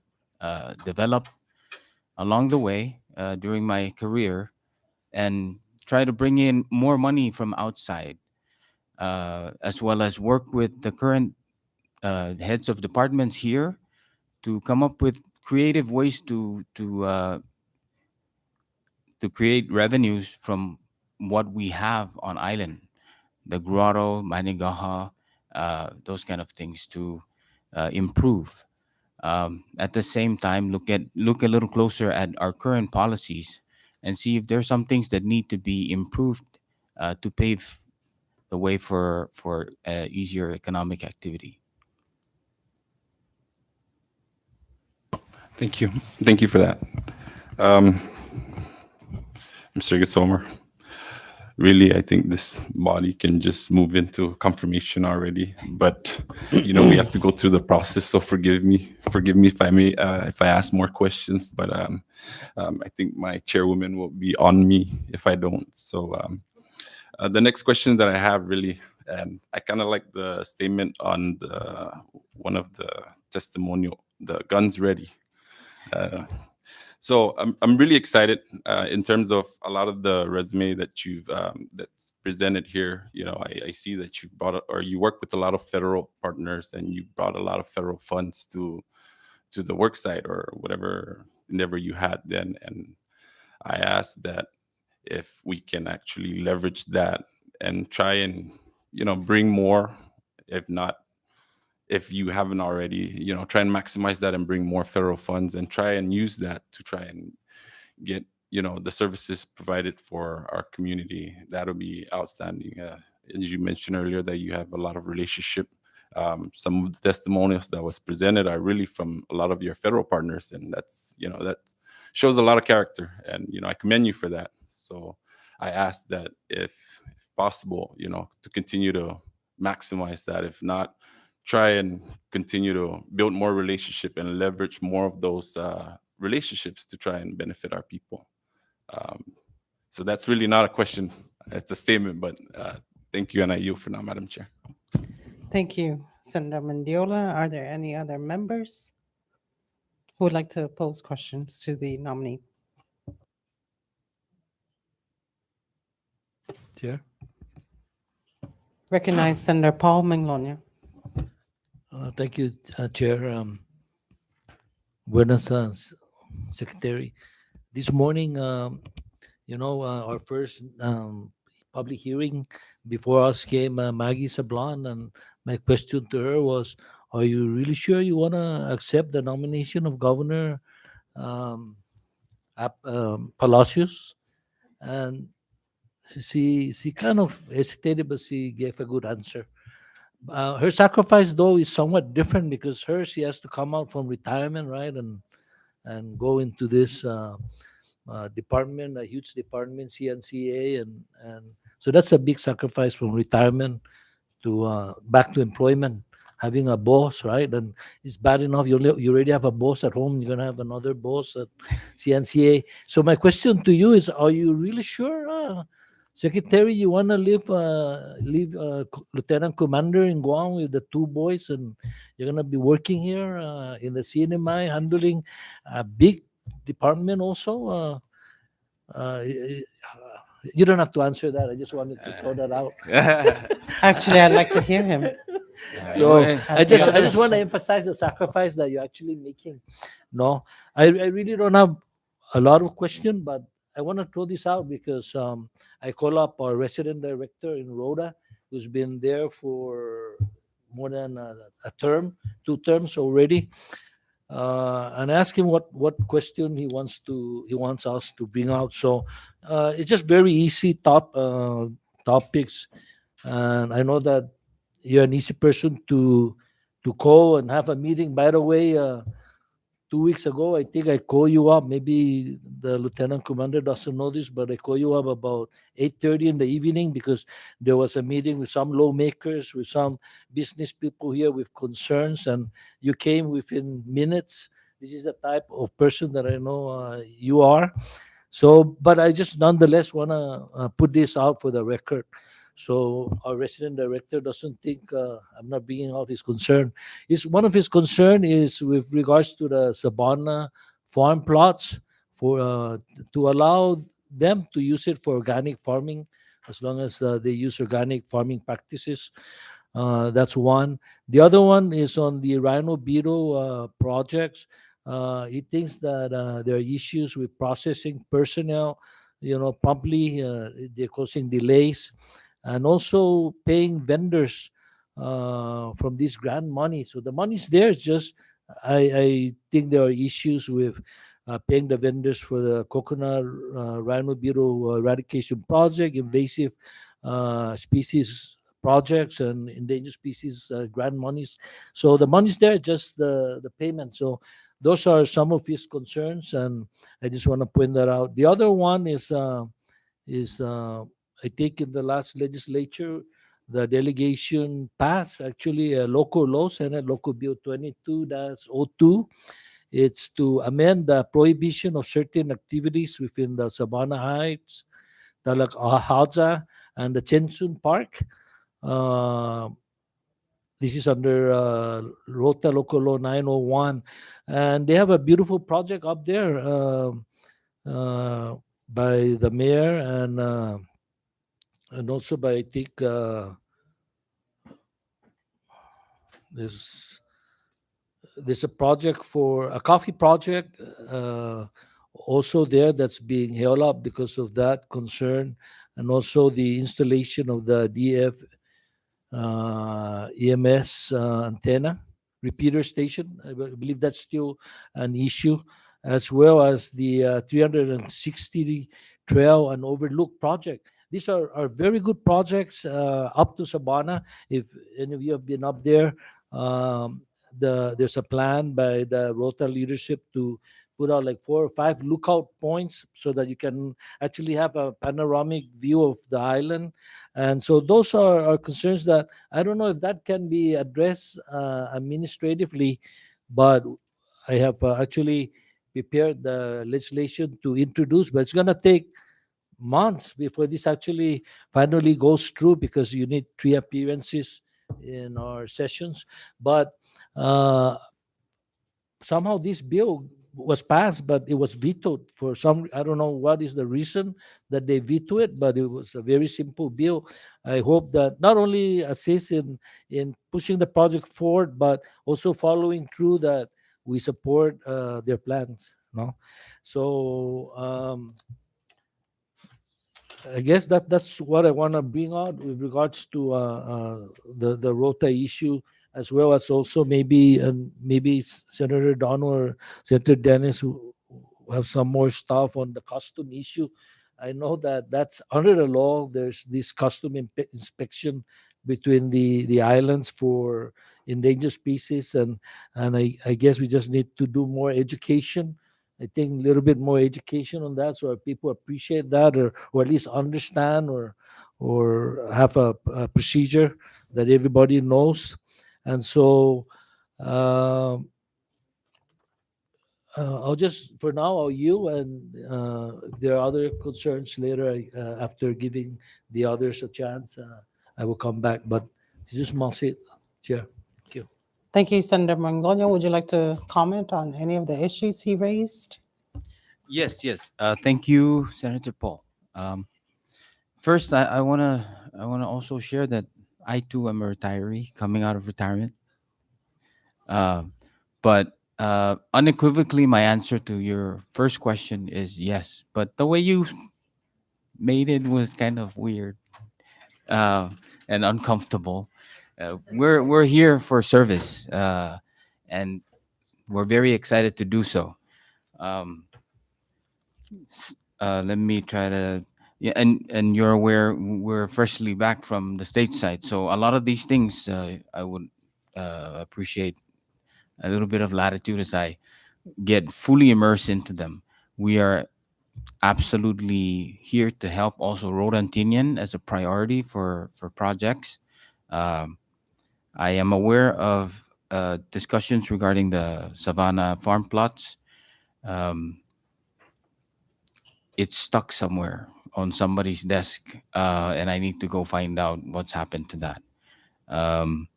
developed along the way during my career and try to bring in more money from outside, as well as work with the current heads of departments here to come up with creative ways to create revenues from what we have on island, the grotto, Manigaha, those kind of things to improve. At the same time, look a little closer at our current policies and see if there's some things that need to be improved to pave the way for easier economic activity. Thank you for that. Mr. Gasomer, really, I think this body can just move into confirmation already. But we have to go through the process. So forgive me if I may if I ask more questions. But I think my chairwoman will be on me if I don't. So the next question that I have really, and I kind of like the statement on one of the testimonial, the guns ready. So I'm really excited in terms of a lot of the resume that you've that's presented here. I see that you've brought or you work with a lot of federal partners and you brought a lot of federal funds to the work site or whatever endeavor you had then. And I asked that if we can actually leverage that and try and bring more, if not, if you haven't already, try and maximize that and bring more federal funds and try and use that to try and get, the services provided for our community. That'll be outstanding. As you mentioned earlier, that you have a lot of relationship. Some of the testimonials that was presented are really from a lot of your federal partners, and that's, that shows a lot of character. And, I commend you for that. So I ask that if possible, to continue to maximize that. If not, try and continue to build more relationship and leverage more of those relationships to try and benefit our people. So that's really not a question, it's a statement, but thank you, and I yield for now, Madam Chair. Thank you, Senator Mendiola. Are there any other members who would like to pose questions to the nominee? Chair. Recognize Senator Paul Minglonia. Thank you, Chair. Buenas, Secretary. This morning, our first public hearing before us came Maggie Sablan, and my question to her was, are you really sure you want to accept the nomination of Governor Palacios? And she kind of hesitated, but she gave a good answer. Her sacrifice, though, is somewhat different because she has to come out from retirement, right, and go into this department, a huge department, CNCA, and so that's a big sacrifice from retirement to back to employment. having a boss, right? And it's bad enough you already have a boss at home. You're gonna have another boss at CNCA. So my question to you is: are you really sure, Secretary, you wanna leave Lieutenant Commander in Guam with the two boys, and you're gonna be working here in the CNMI, handling a big department also? Uh, y- you don't have to answer that. I just wanted to throw that out. Actually, I'd like to hear him. So Answer the I just want to question. emphasize the sacrifice that you're actually making. No, I really don't have a lot of question, but I want to throw this out because I call up our resident director in Rhoda, who's been there for more than a term, 2 terms already, and ask him what question he wants us to bring out. So it's just very easy topics, and I know that you're an easy person to call and have a meeting. By the way, 2 weeks ago, I think I call you up. Maybe the lieutenant commander doesn't know this, but I call you up about 8:30 in the evening because there was a meeting with some lawmakers, with some business people here with concerns, and you came within minutes. This is the type of person that I know you are. So, but I just nonetheless want to put this out for the record. So our resident director doesn't think I'm not bringing out his concern. One of his concern is with regards to the Sabana farm plots for to allow them to use it for organic farming as long as they use organic farming practices. That's one. The other one is on the rhino beetle projects. He thinks that there are issues with processing personnel, promptly. They're causing delays, and also paying vendors from this grant money. So the money's there. It's just I think there are issues with paying the vendors for the coconut rhino beetle eradication project, invasive species projects, and endangered species grant monies. So the money's there, just the payment. So those are some of his concerns, and I just want to point that out. The other one is I think in the last legislature, the delegation passed actually a local law, Senate Local Bill 22-02. It's to amend the prohibition of certain activities within the Sabana Heights, Talag Haza, and the Chensun Park. This is under Rota Local Law 901. And they have a beautiful project up there by the mayor and also by, I think, there's a project for a coffee project also there that's being held up because of that concern, and also the installation of the DF EMS antenna repeater station. I believe that's still an issue, as well as the 360 trail and overlook project. These are very good projects up to Sabana. If any of you have been up there, there's a plan by the Rota leadership to put out like 4 or 5 lookout points so that you can actually have a panoramic view of the island. And so those are concerns that I don't know if that can be addressed administratively, but I have actually prepared the legislation to introduce, but it's going to take months before this actually finally goes through because you need 3 appearances in our sessions. But somehow this bill was passed, but it was vetoed for some. I don't know what is the reason that they veto it, but it was a very simple bill. I hope that not only assists in pushing the project forward, but also following through that we support their plans. No, so I guess that's what I want to bring out with regards to the Rota issue, as well as also maybe Senator Don or Senator Dennis who have some more stuff on the custom issue. I know that that's under the law. There's this custom inspection between the islands for endangered species, and I guess we just need to do more education. I think a little bit more education on that, so people appreciate that, or at least understand, or have a procedure that everybody knows. And so I'll just, for now, I'll yield, and if there are other concerns later, after giving the others a chance, I will come back. But this is Masit, Chair. Thank you. Thank you, Senator Mangonia. Would you like to comment on any of the issues he raised? Yes, yes. Thank you, Senator Paul. First, I wanna also share that I too am a retiree coming out of retirement. Uh, but unequivocally, my answer to your first question is yes. But the way you made it was kind of weird and uncomfortable. We're here for service, and we're very excited to do so. Um, let me try to. Yeah, and you're aware we're freshly back from the stateside, so a lot of these things I would appreciate a little bit of latitude as I get fully immersed into them. We are absolutely here to help also Road Antinian as a priority for projects. Um, I am aware of discussions regarding the Savannah farm plots. Um, it's stuck somewhere on somebody's desk, and I need to go find out what's happened to that. Um,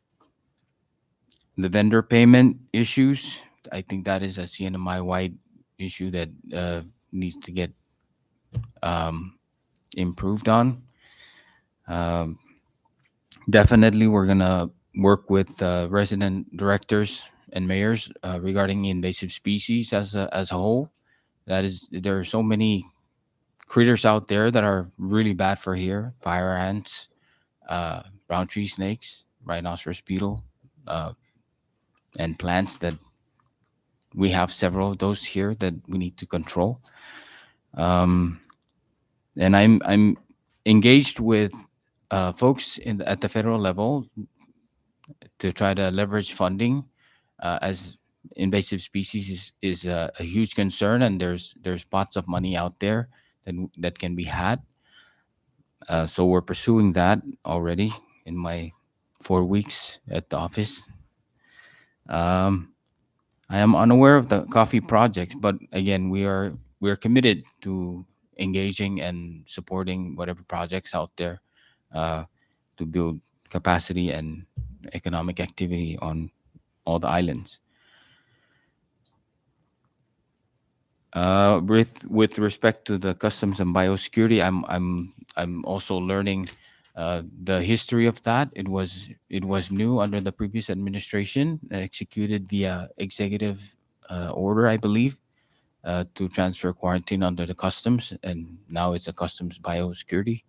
the vendor payment issues, I think that is a CNMI wide issue that needs to get um, improved on. Um, Definitely, we're gonna work with resident directors and mayors regarding invasive species as a whole. That is, there are so many critters out there that are really bad for here: fire ants, brown tree snakes, rhinoceros beetle, uh, and plants that we have several of those here that we need to control. Um, and I'm engaged with folks at the federal level to try to leverage funding as invasive species is a huge concern, and there's pots of money out there that can be had. So we're pursuing that already in my 4 weeks at the office. I am unaware of the coffee projects, but again, we're committed to engaging and supporting whatever projects out there uh, to build capacity and economic activity on all the islands. With respect to the customs and biosecurity, I'm also learning the history of that. It was new under the previous administration, executed via executive order, I believe, to transfer quarantine under the customs, and now it's a customs biosecurity.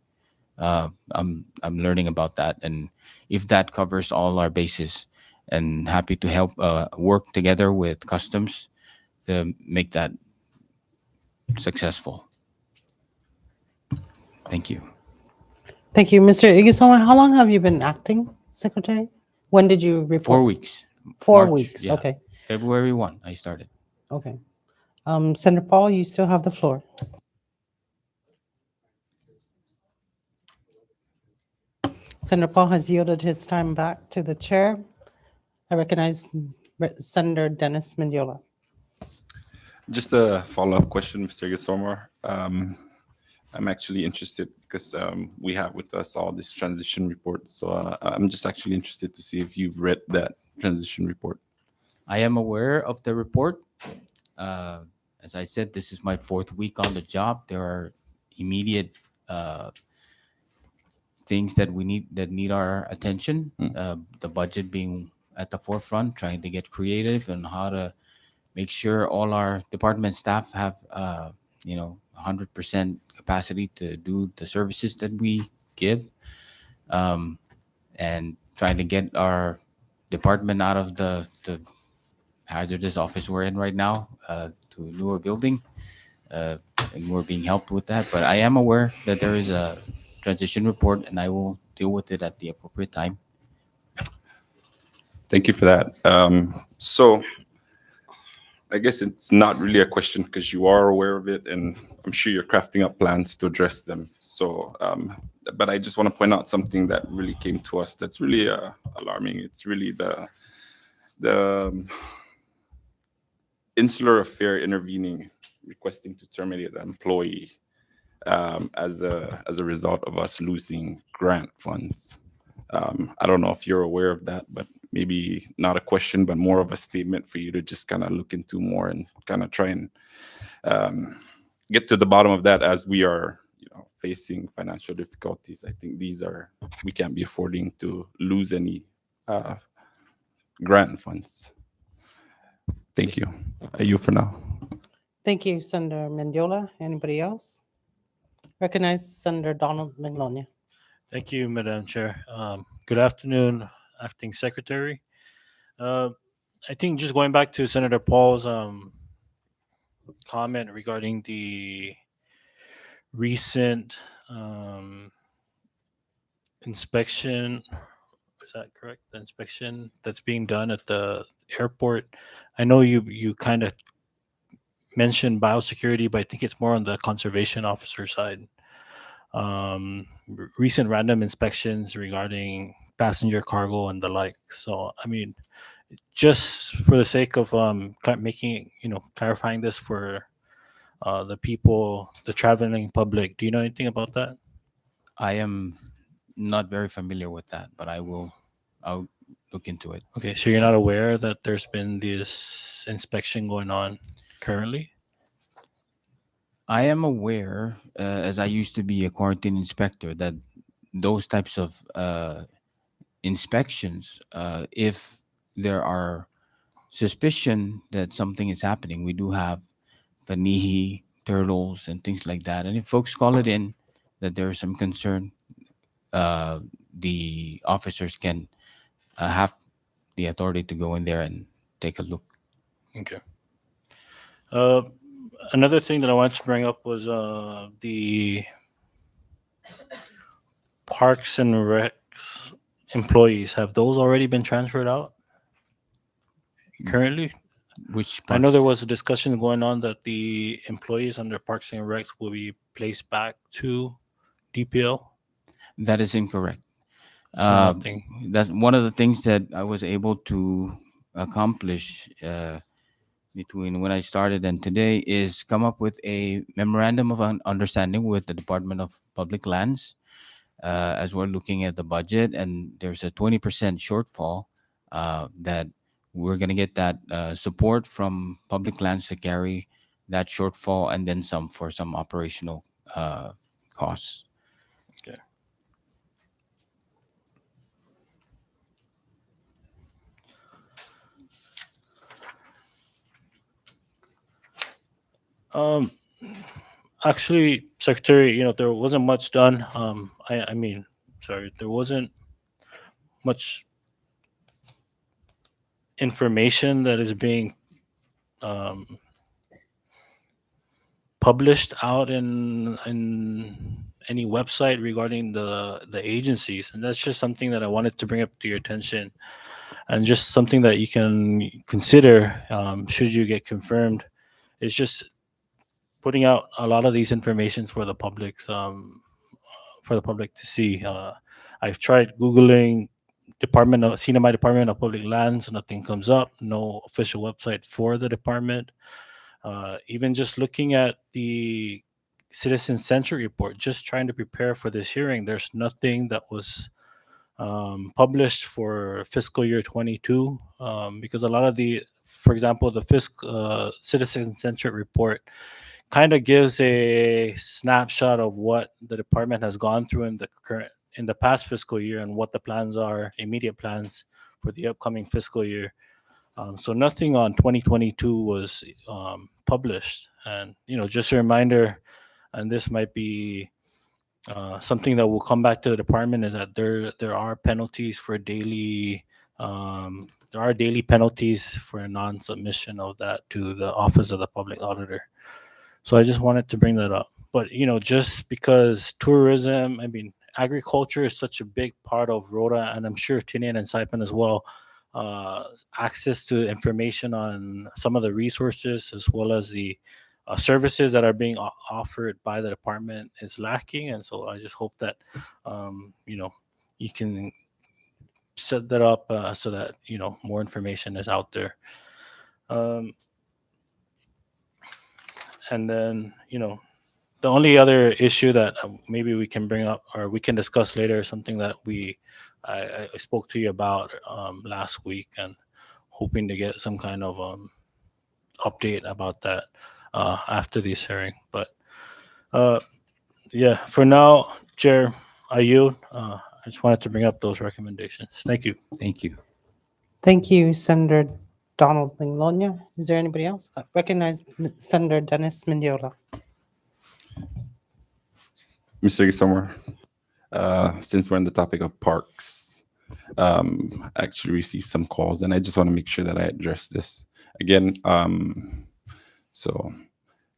I'm learning about that, and if that covers all our bases, and happy to help work together with customs to make that successful. Thank you. Thank you, Mr. Igisoma. How long have you been acting secretary? When did you report? 4 weeks. 4 March, weeks. yeah. Okay. February 1, I started. Okay. Senator Paul, you still have the floor. Senator Paul has yielded his time back to the chair. I recognize Senator Dennis Mendiola. Just a follow-up question, Mr. Gasomar. I'm actually interested because we have with us all this transition report. So I'm just actually interested to see if you've read that transition report. I am aware of the report. As I said, this is my 4th week on the job. There are immediate things that need our attention. The budget being at the forefront, trying to get creative and how to make sure all our department staff have 100% capacity to do the services that we give, and trying to get our department out of the hazardous office we're in right now to a newer building, and we're being helped with that. But I am aware that there is a transition report, and I will deal with it at the appropriate time. Thank you for that. So I guess it's not really a question because you are aware of it, and I'm sure you're crafting up plans to address them. So but I just want to point out something that really came to us that's really alarming. It's really the Insular Affair intervening, requesting to terminate an employee as a result of us losing grant funds. I don't know if you're aware of that, but maybe not a question, but more of a statement for you to just kind of look into more and kind of try and get to the bottom of that as we are, facing financial difficulties. I think we can't be affording to lose any grant funds. Thank you. You for now. Thank you, Senator Mendiola. Anybody else? Recognize Senator Donald Magnolia. Thank you, Madam Chair. Good afternoon, Acting Secretary. I think just going back to Senator Paul's comment regarding the recent inspection, is that correct? The inspection that's being done at the airport. I know you kind of mentioned biosecurity, but I think it's more on the conservation officer side. Recent random inspections regarding passenger cargo and the like. So, I mean, just for the sake of making, clarifying this for the people, the traveling public, do you know anything about that? I am not very familiar with that, but I'll look into it. Okay, so you're not aware that there's been this inspection going on currently? I am aware, as I used to be a quarantine inspector, that those types of inspections, if there are suspicion that something is happening, we do have fanihi, turtles, and things like that. And if folks call it in that there is some concern, the officers can have the authority to go in there and take a look. Okay. Another thing that I wanted to bring up was the Parks and Recs employees. Have those already been transferred out currently? Which I know there was a discussion going on that the employees under Parks and Recs will be placed back to DPL. That is incorrect. So nothing. That's one of the things that I was able to accomplish between when I started and today is come up with a memorandum of understanding with the Department of Public Lands as we're looking at the budget, and there's a 20% shortfall that we're going to get that support from Public Lands to carry that shortfall and then some for some operational costs. Okay. Actually, Secretary, there wasn't much done. I mean, sorry, there wasn't much information that is being published out in any website regarding the agencies, and that's just something that I wanted to bring up to your attention, and just something that you can consider should you get confirmed. It's just putting out a lot of these information for the public to see. I've tried Googling CNMI Department of Public Lands, nothing comes up. No official website for the department. Even just looking at the citizen censure report, just trying to prepare for this hearing, there's nothing that was published for fiscal year 22 because a lot of for example, the citizen censure report kind of gives a snapshot of what the department has gone through in the past fiscal year and what the plans are, immediate plans for the upcoming fiscal year. So nothing on 2022 was published, and just a reminder, and this might be something that will come back to the department, is that there are penalties for daily. There are daily penalties for a non-submission of that to the Office of the Public Auditor. So I just wanted to bring that up. But just because tourism, I mean, agriculture is such a big part of Rhoda, and I'm sure Tinian and Saipan as well, access to information on some of the resources as well as the services that are being offered by the department is lacking, and so I just hope that you can set that up so that more information is out there. And then the only other issue that maybe we can bring up or we can discuss later is something that I spoke to you about last week, and hoping to get some kind of update about that after this hearing. But yeah, for now, Chair, I yield. I just wanted to bring up those recommendations. Thank you. Thank you. Thank you, Senator Donald Minglonia. Is there anybody else? I recognize Senator Dennis Mendiola. Mr. Sommer, since we're on the topic of parks, I actually received some calls, and I just want to make sure that I address this again. So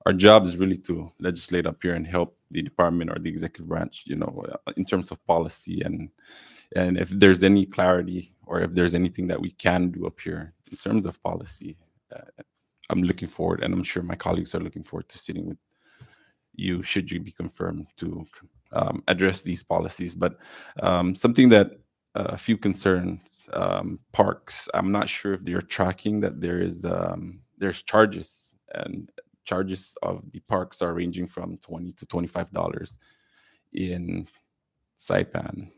our job is really to legislate up here and help the department or the executive branch, in terms of policy, and if there's any clarity or if there's anything that we can do up here in terms of policy, I'm looking forward, and I'm sure my colleagues are looking forward to sitting with you, should you be confirmed, to address these policies. But something that a few concerns, parks, I'm not sure if they're tracking that there's charges, and charges of the parks are ranging from $20 to $25 in Saipan,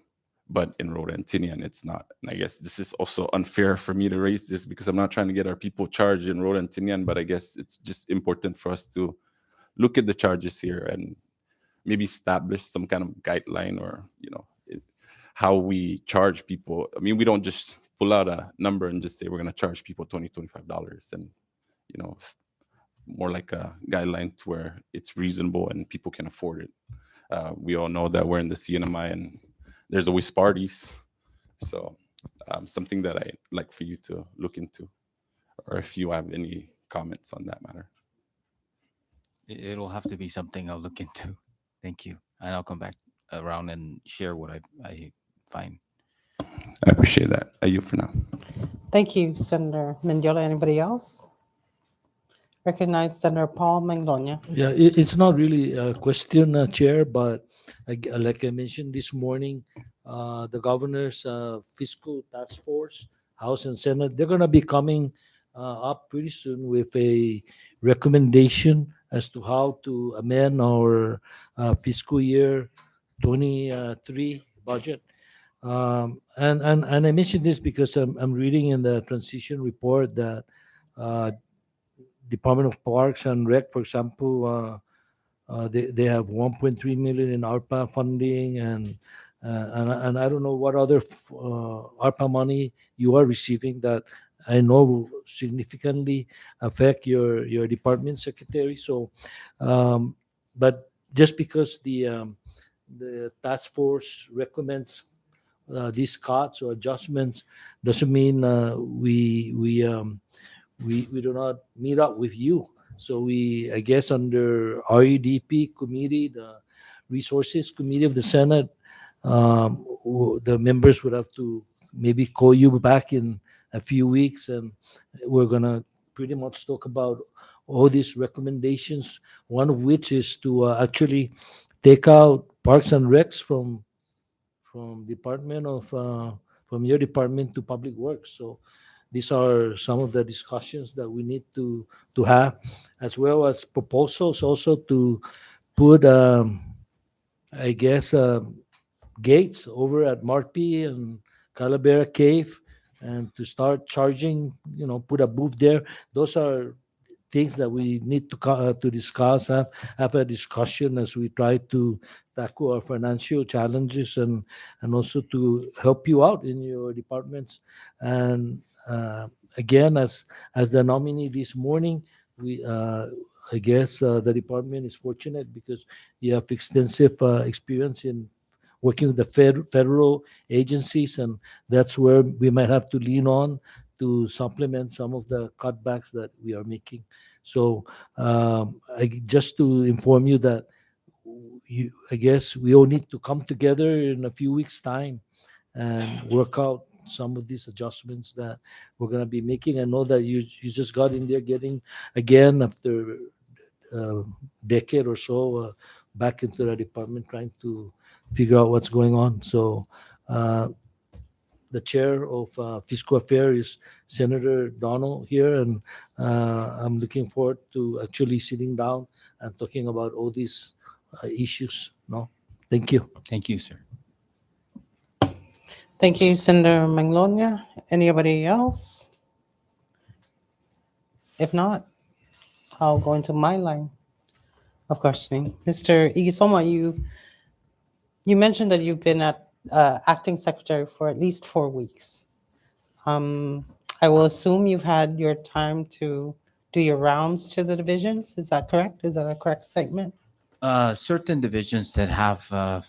but in Rhoda and Tinian it's not. And I guess this is also unfair for me to raise this, because I'm not trying to get our people charged in Rhoda and Tinian, but I guess it's just important for us to look at the charges here and maybe establish some kind of guideline, or how we charge people. I mean, we don't just pull out a number and just say we're going to charge people $20, $25, and more like a guideline to where it's reasonable and people can afford it. We all know that we're in the CNMI and there's always parties, so something that I'd like for you to look into, or if you have any comments on that matter. It'll have to be something I'll look into. Thank you. And I'll come back around and share what I find. I appreciate that. I yield for now. Thank you, Senator Mendiola. Anybody else? Recognize Senator Paul Manglonia. Yeah, it's not really a question, Chair, but like I mentioned this morning, the governor's fiscal task force, House and Senate, they're going to be coming up pretty soon with a recommendation as to how to amend our fiscal year 23 budget. And I mentioned this because I'm reading in the transition report that Department of Parks and Rec, for example, they have 1.3 million in ARPA funding, and I don't know what other ARPA money you are receiving that I know will significantly affect your department, secretary. So, but just because the task force recommends these cuts or adjustments doesn't mean we do not meet up with you. So I guess under REDP committee, the resources committee of the Senate, the members would have to maybe call you back in a few weeks, and we're gonna pretty much talk about all these recommendations. One of which is to actually take out Parks and Recs from Department of from your department to Public Works. So these are some of the discussions that we need to have, as well as proposals also to put, I guess, gates over at Marpi and Calavera Cave, and to start charging, put a booth there. Those are things that we need to discuss, have a discussion as we try to tackle our financial challenges, and also to help you out in your departments. And again, as the nominee this morning, I guess the department is fortunate because you have extensive experience in working with the federal agencies, and that's where we might have to lean on to supplement some of the cutbacks that we are making. So just to inform you that I guess we all need to come together in a few weeks' time and work out some of these adjustments that we're going to be making. I know that you just got in there getting, again, after decade or so back into the department trying to figure out what's going on. So the chair of fiscal affairs is Senator Donald here, and I'm looking forward to actually sitting down and talking about all these issues. No, thank you. Thank you, sir. Thank you, Senator Magnolia. Anybody else? If not, I'll go into my line of questioning. Mr. Igisoma, you mentioned that you've been at acting secretary for at least 4 weeks. I will assume you've had your time to do your rounds to the divisions. Is that correct? Is that a correct statement? Certain divisions that have,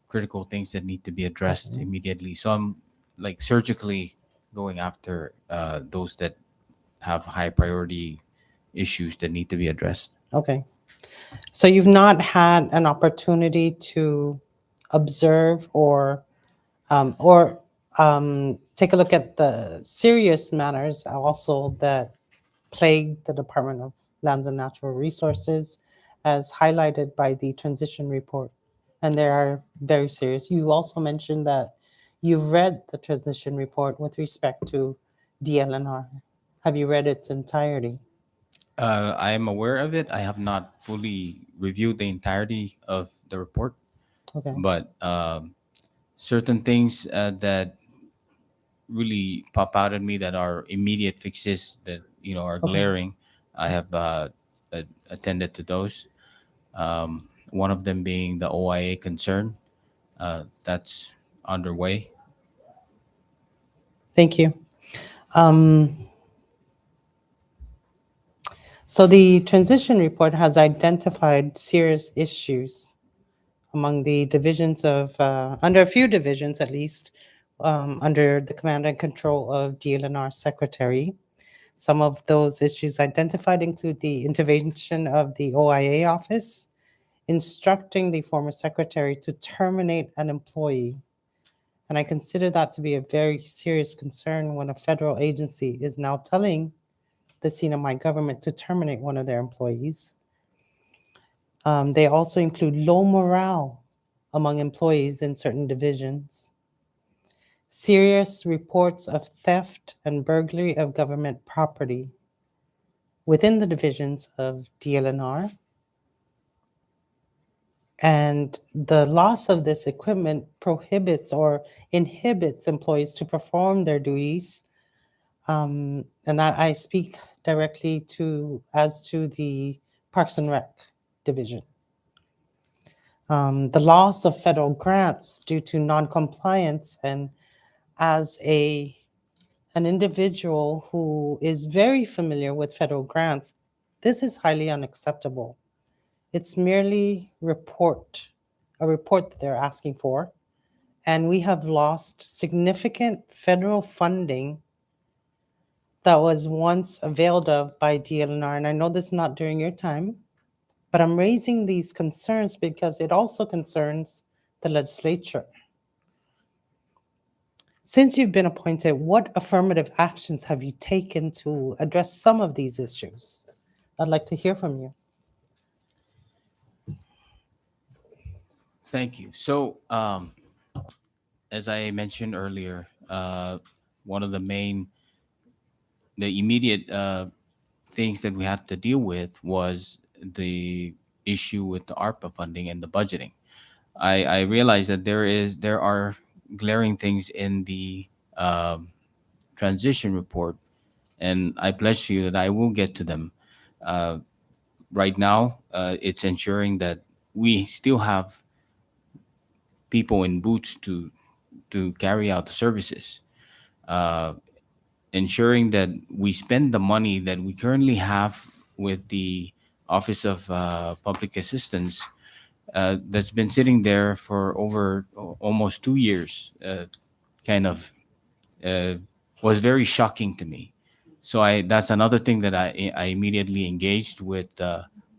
critical things that need to be addressed immediately. So I'm like surgically going after those that have high priority issues that need to be addressed. Okay. So you've not had an opportunity to observe or take a look at the serious matters also that plague the Department of Lands and Natural Resources, as highlighted by the transition report. And they are very serious. You also mentioned that you've read the transition report with respect to DLNR. Have you read its entirety? I am aware of it. I have not fully reviewed the entirety of the report, Okay. but certain things that really pop out at me that are immediate fixes that are Okay. glaring. I have attended to those. One of them being the OIA concern. That's underway. Thank you. So the transition report has identified serious issues among the divisions of, under a few divisions at least, under the command and control of DLNR Secretary. Some of those issues identified include the intervention of the OIA office, instructing the former secretary to terminate an employee. And I consider that to be a very serious concern when a federal agency is now telling the CNMI government to terminate one of their employees. They also include low morale among employees in certain divisions, serious reports of theft and burglary of government property within the divisions of DLNR, and the loss of this equipment prohibits or inhibits employees to perform their duties, and that I speak directly to the Parks and Rec division. The loss of federal grants due to non-compliance, and as an individual who is very familiar with federal grants, this is highly unacceptable. It's merely a report that they're asking for, and we have lost significant federal funding that was once availed of by DLNR. And I know this is not during your time, but I'm raising these concerns because it also concerns the legislature. Since you've been appointed, what affirmative actions have you taken to address some of these issues? I'd like to hear from you. Thank you. So, as I mentioned earlier, one of the immediate things that we had to deal with was the issue with the ARPA funding and the budgeting. I realize that there are glaring things in the transition report, and I pledge to you that I will get to them. Right now, it's ensuring that we still have people in boots to carry out the services, ensuring that we spend the money that we currently have with the Office of Public Assistance that's been sitting there for over almost 2 years. Kind of was very shocking to me. So that's another thing that I immediately engaged with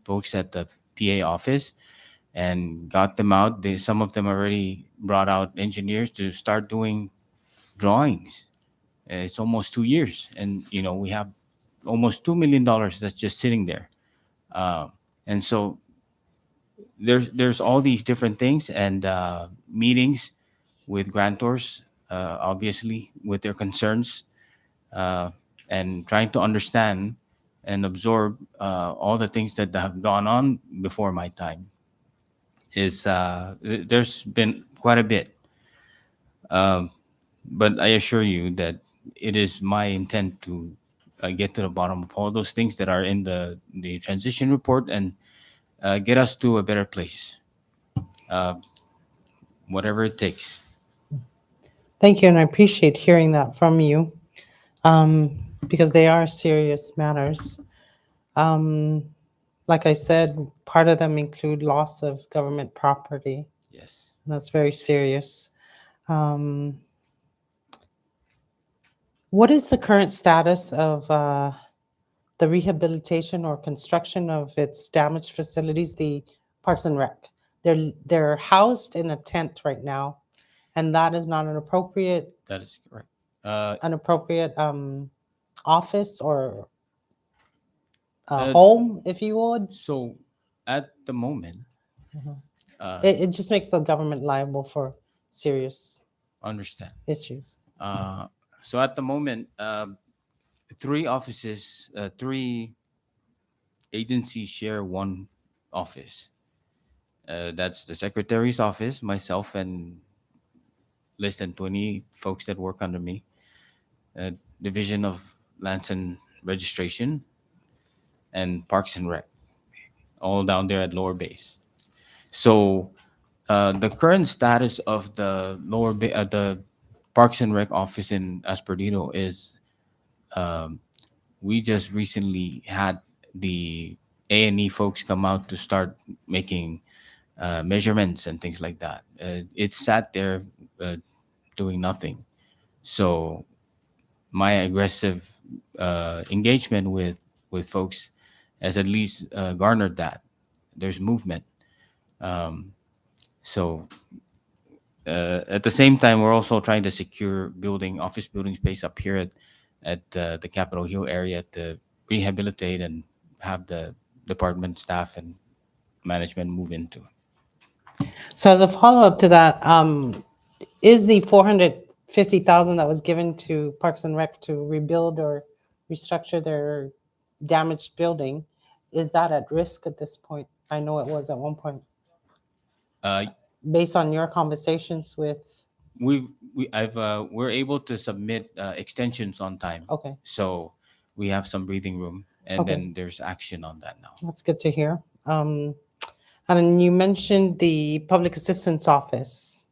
folks at the PA office and got them out. Some of them already brought out engineers to start doing drawings. It's almost 2 years, and we have almost $2 million that's just sitting there. And so there's all these different things and meetings with grantors, obviously with their concerns, uh, and trying to understand and absorb all the things that have gone on before my time. There's been quite a bit, um, but I assure you that it is my intent to get to the bottom of all those things that are in the transition report and get us to a better place, uh, whatever it takes. Thank you, and I appreciate hearing that from you, because they are serious matters. Like I said, part of them include loss of government property. Yes. And that's very serious. What is the current status of the rehabilitation or construction of its damaged facilities, the Parks and Rec? They're housed in a tent right now, and that is not an appropriate That is correct. office or Uh, home, if you would. So at the moment, Mhm. uh, It just makes the government liable for serious understand. issues. So at the moment, three offices, three agencies share one office. That's the secretary's office, myself, and less than 20 folks that work under me. Division of Lands and Registration, and Parks and Rec, all down there at lower base. So the current status of the Parks and Rec office in Esperito is, um, we just recently had the A&E folks come out to start making measurements and things like that. It sat there doing nothing. So my aggressive engagement with folks has at least garnered that there's movement. Um, so at the same time, we're also trying to secure office building space up here at the Capitol Hill area to rehabilitate and have the department staff and management move into. So as a follow-up to that, is the 450,000 that was given to Parks and Rec to rebuild or restructure their damaged building, is that at risk at this point? I know it was at one point. Uh, Based on your conversations with, we're able to submit extensions on time. Okay. So we have some breathing room, and Okay. then there's action on that now. that's good to hear. And then you mentioned the Public Assistance Office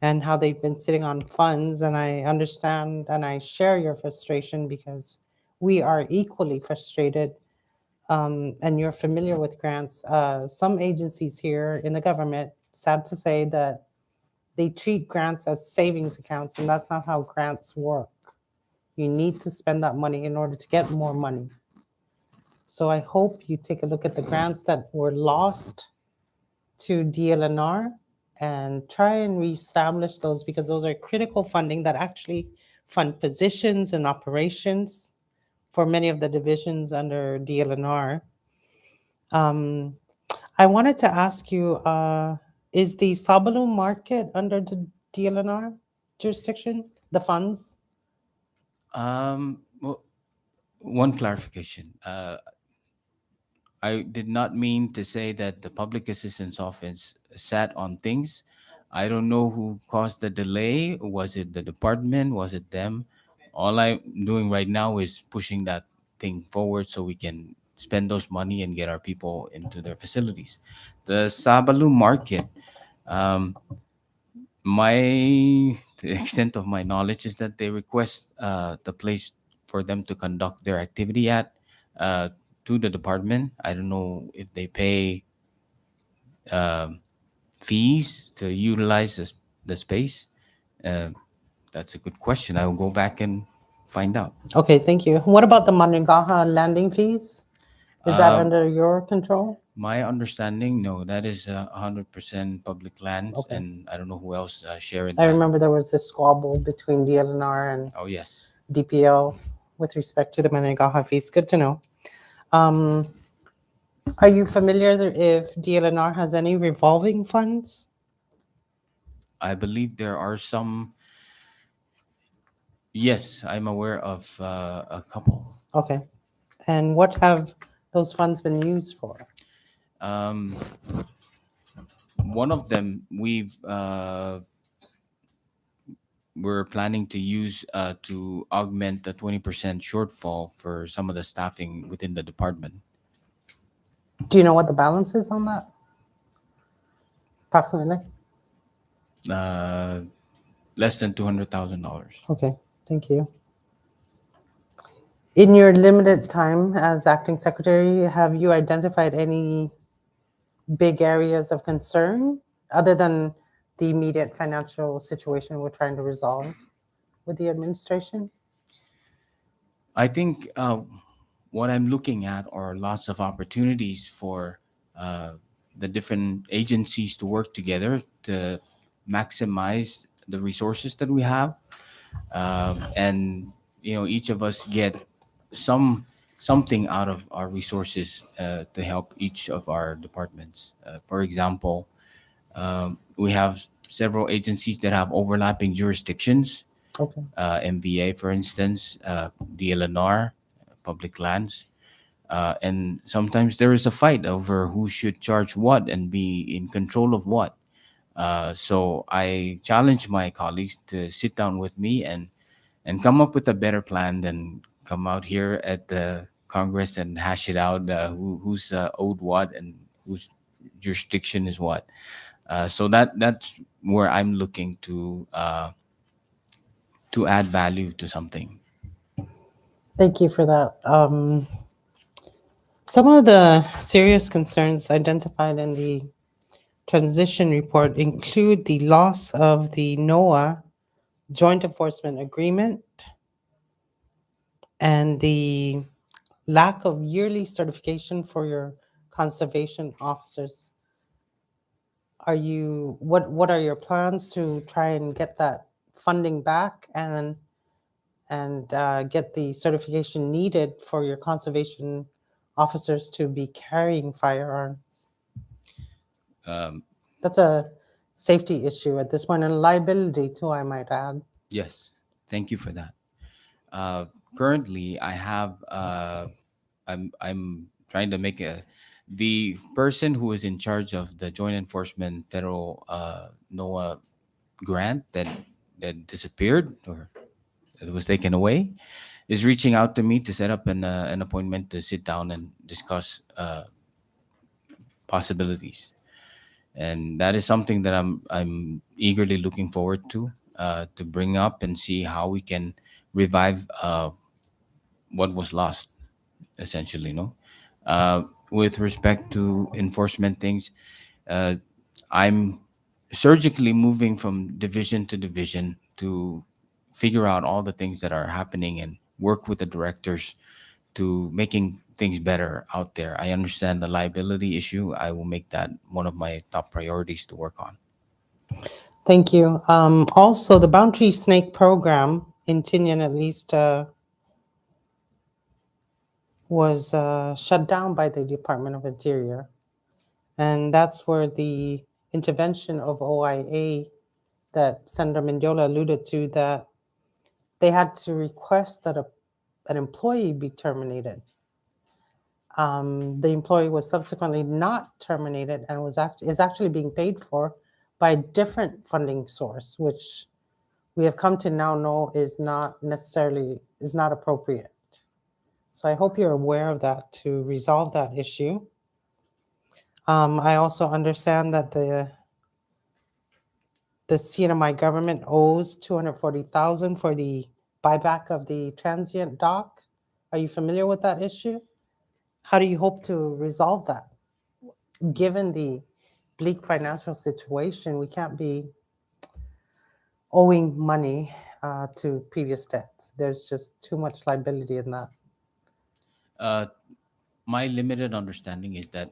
and how they've been sitting on funds, and I understand and I share your frustration because we are equally frustrated, and you're familiar with grants. Some agencies here in the government, sad to say, that they treat grants as savings accounts, and that's not how grants work. You need to spend that money in order to get more money. So I hope you take a look at the grants that were lost to DLNR and try and reestablish those, because those are critical funding that actually fund positions and operations for many of the divisions under DLNR. I wanted to ask you, is the Sabalu market under the DLNR jurisdiction, the funds? Well, one clarification. I did not mean to say that the Public Assistance Office sat on things. I don't know who caused the delay. Was it the department? Was it them? All I'm doing right now is pushing that thing forward so we can spend those money and get our people into their facilities. The Sabalu market, um, the extent of my knowledge is that they request the place for them to conduct their activity at, uh, to the department. I don't know if they pay um, fees to utilize the space. Uh, that's a good question. I will go back and find out. Okay, thank you. What about the Managaha landing fees? Is that under your control? My understanding, no, that is 100% public lands, Okay. and I don't know who else share in I that. remember there was this squabble between DLNR and Oh, yes. DPO with respect to the Managaha fees. Good to know. Are you familiar if DLNR has any revolving funds? I believe there are some. Yes, I'm aware of a couple. Okay. And what have those funds been used for? Um, one of them we're planning to use to augment the 20% shortfall for some of the staffing within the department. Do you know what the balance is on that? Approximately? Uh, less than $200,000. Okay, thank you. In your limited time as acting secretary, have you identified any big areas of concern other than the immediate financial situation we're trying to resolve with the administration? I think what I'm looking at are lots of opportunities for the different agencies to work together to maximize the resources that we have, and each of us get something out of our resources to help each of our departments. For example, we have several agencies that have overlapping jurisdictions. Okay. MVA, for instance, DLNR, public lands. And sometimes there is a fight over who should charge what and be in control of what. So I challenge my colleagues to sit down with me and come up with a better plan than come out here at the Congress and hash it out, who's owed what and whose jurisdiction is what. So that's where I'm looking to add value to something. Thank you for that. Some of the serious concerns identified in the transition report include the loss of the NOAA Joint Enforcement Agreement and the lack of yearly certification for your conservation officers. What are your plans to try and get that funding back and get the certification needed for your conservation officers to be carrying firearms? Um, That's a safety issue at this point, and liability too, I might add. yes, thank you for that. Currently, I have I'm trying to make the person who is in charge of the Joint Enforcement Federal NOAA grant that disappeared or that was taken away is reaching out to me to set up an appointment to sit down and discuss possibilities, and that is something that I'm eagerly looking forward to bring up and see how we can revive what was lost, essentially. No, with respect to enforcement things, uh, I'm surgically moving from division to division to figure out all the things that are happening and work with the directors to making things better out there. I understand the liability issue. I will make that one of my top priorities to work on. Thank you. Also, the Bounty Snake program in Tinian at least was shut down by the Department of Interior. And that's where the intervention of OIA that Senator Mendiola alluded to, that they had to request that an employee be terminated. The employee was subsequently not terminated and is actually being paid for by a different funding source, which we have come to now know is not appropriate. So I hope you're aware of that to resolve that issue. I also understand that the CNMI government owes $240,000 for the buyback of the transient dock. Are you familiar with that issue? How do you hope to resolve that? Given the bleak financial situation, we can't be owing money to previous debts. There's just too much liability in that. My limited understanding is that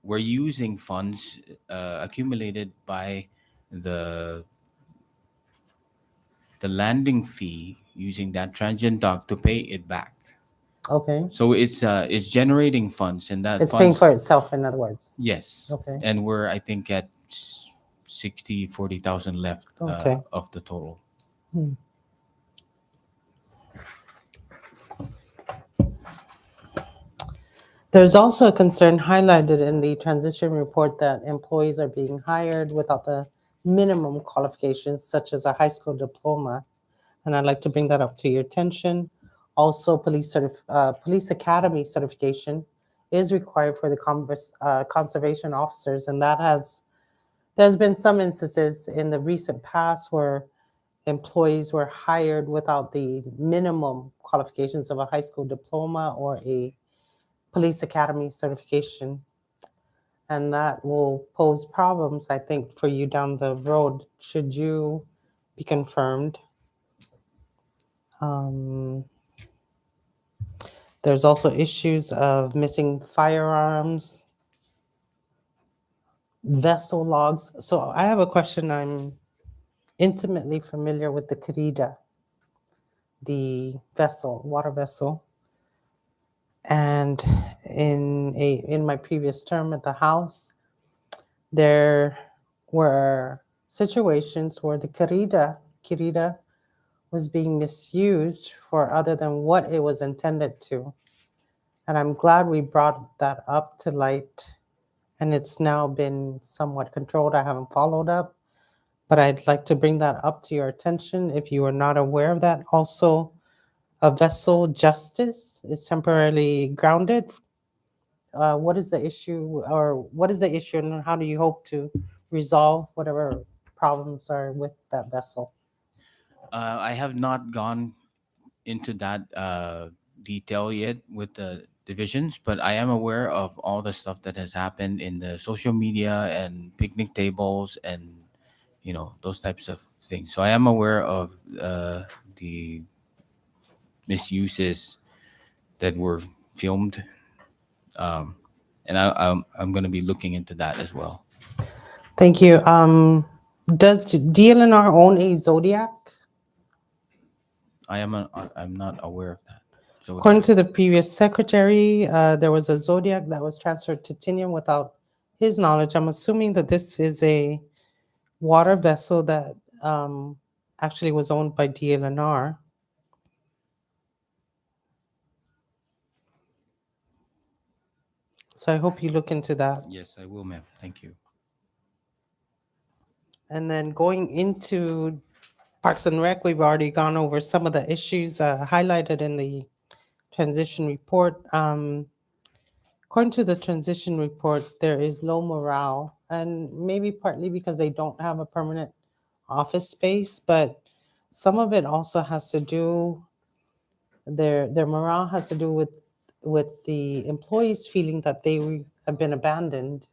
we're using funds accumulated by the landing fee, using that transient dock to pay it back. Okay. So it's generating funds, and that It's paying for funds, itself, in other words. yes. Okay. And we're, I think, at 40,000 left Okay. of the total. Hmm. There's also a concern highlighted in the transition report that employees are being hired without the minimum qualifications, such as a high school diploma. And I'd like to bring that up to your attention. Also, police academy certification is required for the conservation officers, and there's been some instances in the recent past where employees were hired without the minimum qualifications of a high school diploma or a police academy certification. And that will pose problems, I think, for you down the road should you be confirmed. There's also issues of missing firearms, vessel logs. So I have a question. I'm intimately familiar with the Querida, the vessel, water vessel. And in my previous term at the House, there were situations where the Querida was being misused for other than what it was intended to. And I'm glad we brought that up to light, and it's now been somewhat controlled. I haven't followed up, but I'd like to bring that up to your attention if you are not aware of that. Also, a vessel justice is temporarily grounded. What is the issue, and how do you hope to resolve whatever problems are with that vessel? I have not gone into that detail yet with the divisions, but I am aware of all the stuff that has happened in the social media and picnic tables and those types of things. So I am aware of the misuses that were filmed, and I'm going to be looking into that as well. Thank you. Does DLNR own a Zodiac? I'm not aware of that. According to the previous secretary, there was a Zodiac that was transferred to Tinian without his knowledge. I'm assuming that this is a water vessel that actually was owned by DLNR. So I hope you look into that. Yes, I will, ma'am. Thank you. And then going into Parks and Rec, we've already gone over some of the issues highlighted in the transition report. According to the transition report, there is low morale, and maybe partly because they don't have a permanent office space, but some of it also has to do, their morale has to do with the employees feeling that they have been abandoned.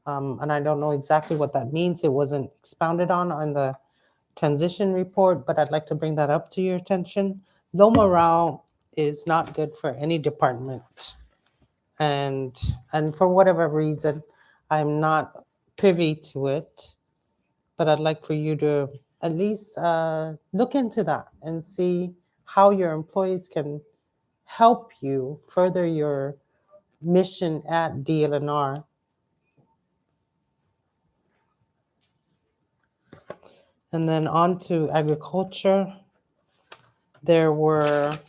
And I don't know exactly what that means. It wasn't expounded on the transition report, but I'd like to bring that up to your attention. Low morale is not good for any department. And for whatever reason, I'm not privy to it, but I'd like for you to at least look into that and see how your employees can help you further your mission at DLNR. And then on to agriculture. There were a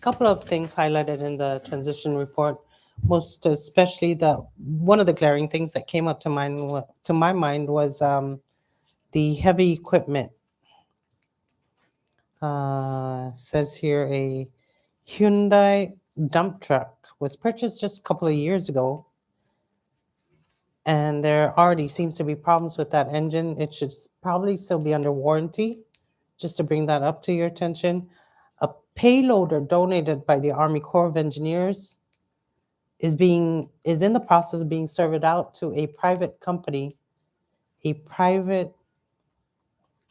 couple of things highlighted in the transition report, most especially one of the glaring things that came up to my mind was the heavy equipment. Says here a Hyundai dump truck was purchased just a couple of years ago, and there already seems to be problems with that engine. It should probably still be under warranty, just to bring that up to your attention. A payloader donated by the Army Corps of Engineers is in the process of being served out to a private company, a private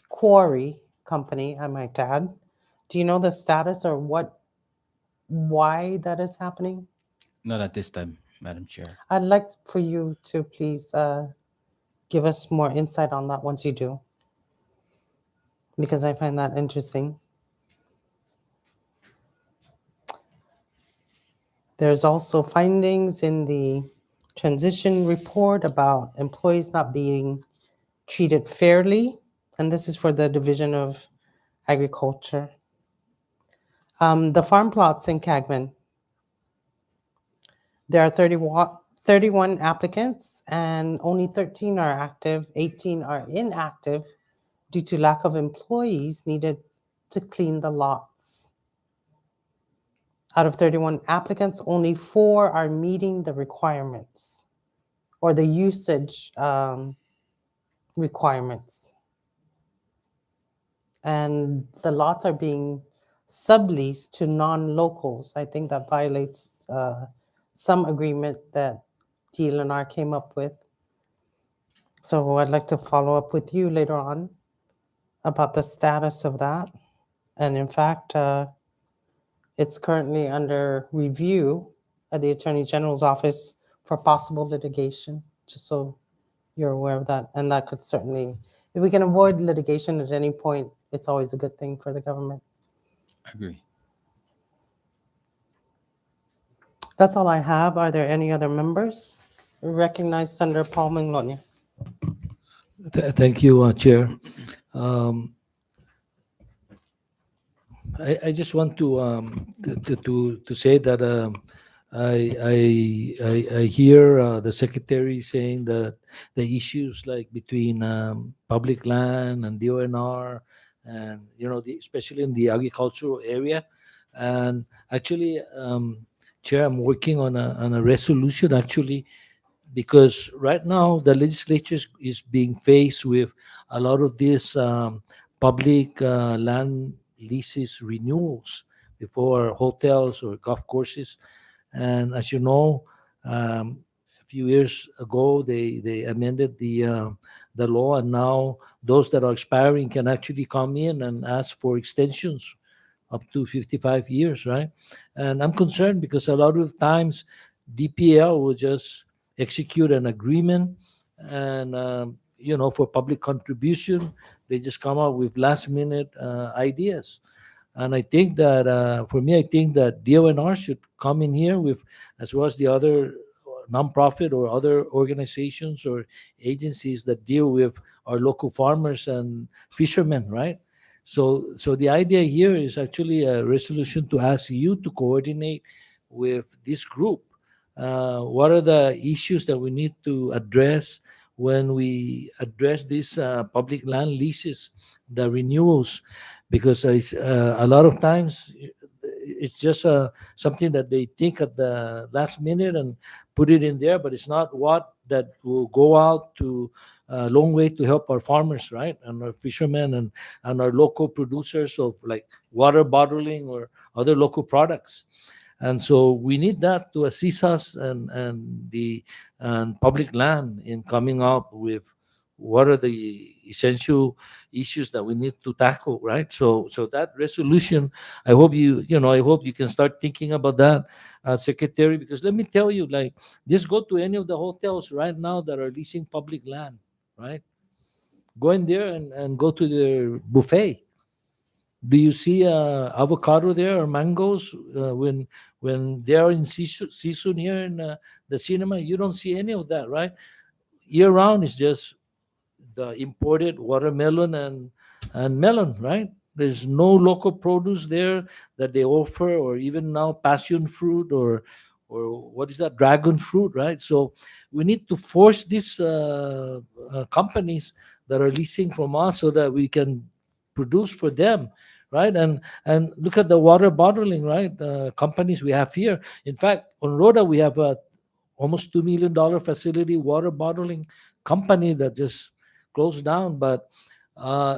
quarry company, I might add. Do you know the status or why that is happening? Not at this time, Madam Chair. I'd like for you to please give us more insight on that once you do, because I find that interesting. There's also findings in the transition report about employees not being treated fairly, and this is for the Division of Agriculture. The farm plots in Cagman. There are 31 applicants and only 13 are active, 18 are inactive due to lack of employees needed to clean the lots. Out of 31 applicants, only 4 are meeting the requirements or the usage requirements. And the lots are being subleased to non-locals. I think that violates some agreement that DLNR came up with. So I'd like to follow up with you later on about the status of that. And in fact, it's currently under review at the Attorney General's office for possible litigation, just so you're aware of that. And that could certainly, if we can avoid litigation at any point, it's always a good thing for the government. I agree. That's all I have. Are there any other members? Recognize Senator Paul Manglonia. Thank you, Chair. I just want to say that I hear the secretary saying that the issues like between public land and DONR and especially in the agricultural area, and actually, Chair, I'm working on a resolution actually, because right now the legislature is being faced with a lot of these public land leases renewals before hotels or golf courses. And as you know, a few years ago they amended the law, and now those that are expiring can actually come in and ask for extensions up to 55 years, right? And I'm concerned because a lot of times DPL will just execute an agreement, and for public contribution they just come up with last minute ideas. And I think that for me, I think that DONR should come in here with, as well as the other nonprofit or other organizations or agencies that deal with our local farmers and fishermen, right? So the idea here is actually a resolution to ask you to coordinate with this group. What are the issues that we need to address when we address these public land leases, the renewals? Because a lot of times it's just something that they think at the last minute and put it in there, but it's not what that will go out to a long way to help our farmers, right? And our fishermen and our local producers of like water bottling or other local products. And so we need that to assist us and the public land in coming up with what are the essential issues that we need to tackle, right? So that resolution, I hope I hope you can start thinking about that, Secretary, because let me tell you, like, just go to any of the hotels right now that are leasing public land, right? Go in there and go to their buffet. Do you see avocado there or mangoes when they are in season here in the cinema? You don't see any of that, right? Year round is just the imported watermelon and melon, right? There's no local produce there that they offer, or even now passion fruit or what is that, dragon fruit, right? So we need to force these companies that are leasing from us so that we can produce for them, right? And look at the water bottling, right? Companies we have here. In fact, on Rhoda we have a almost $2 million facility water bottling company that just closed down. But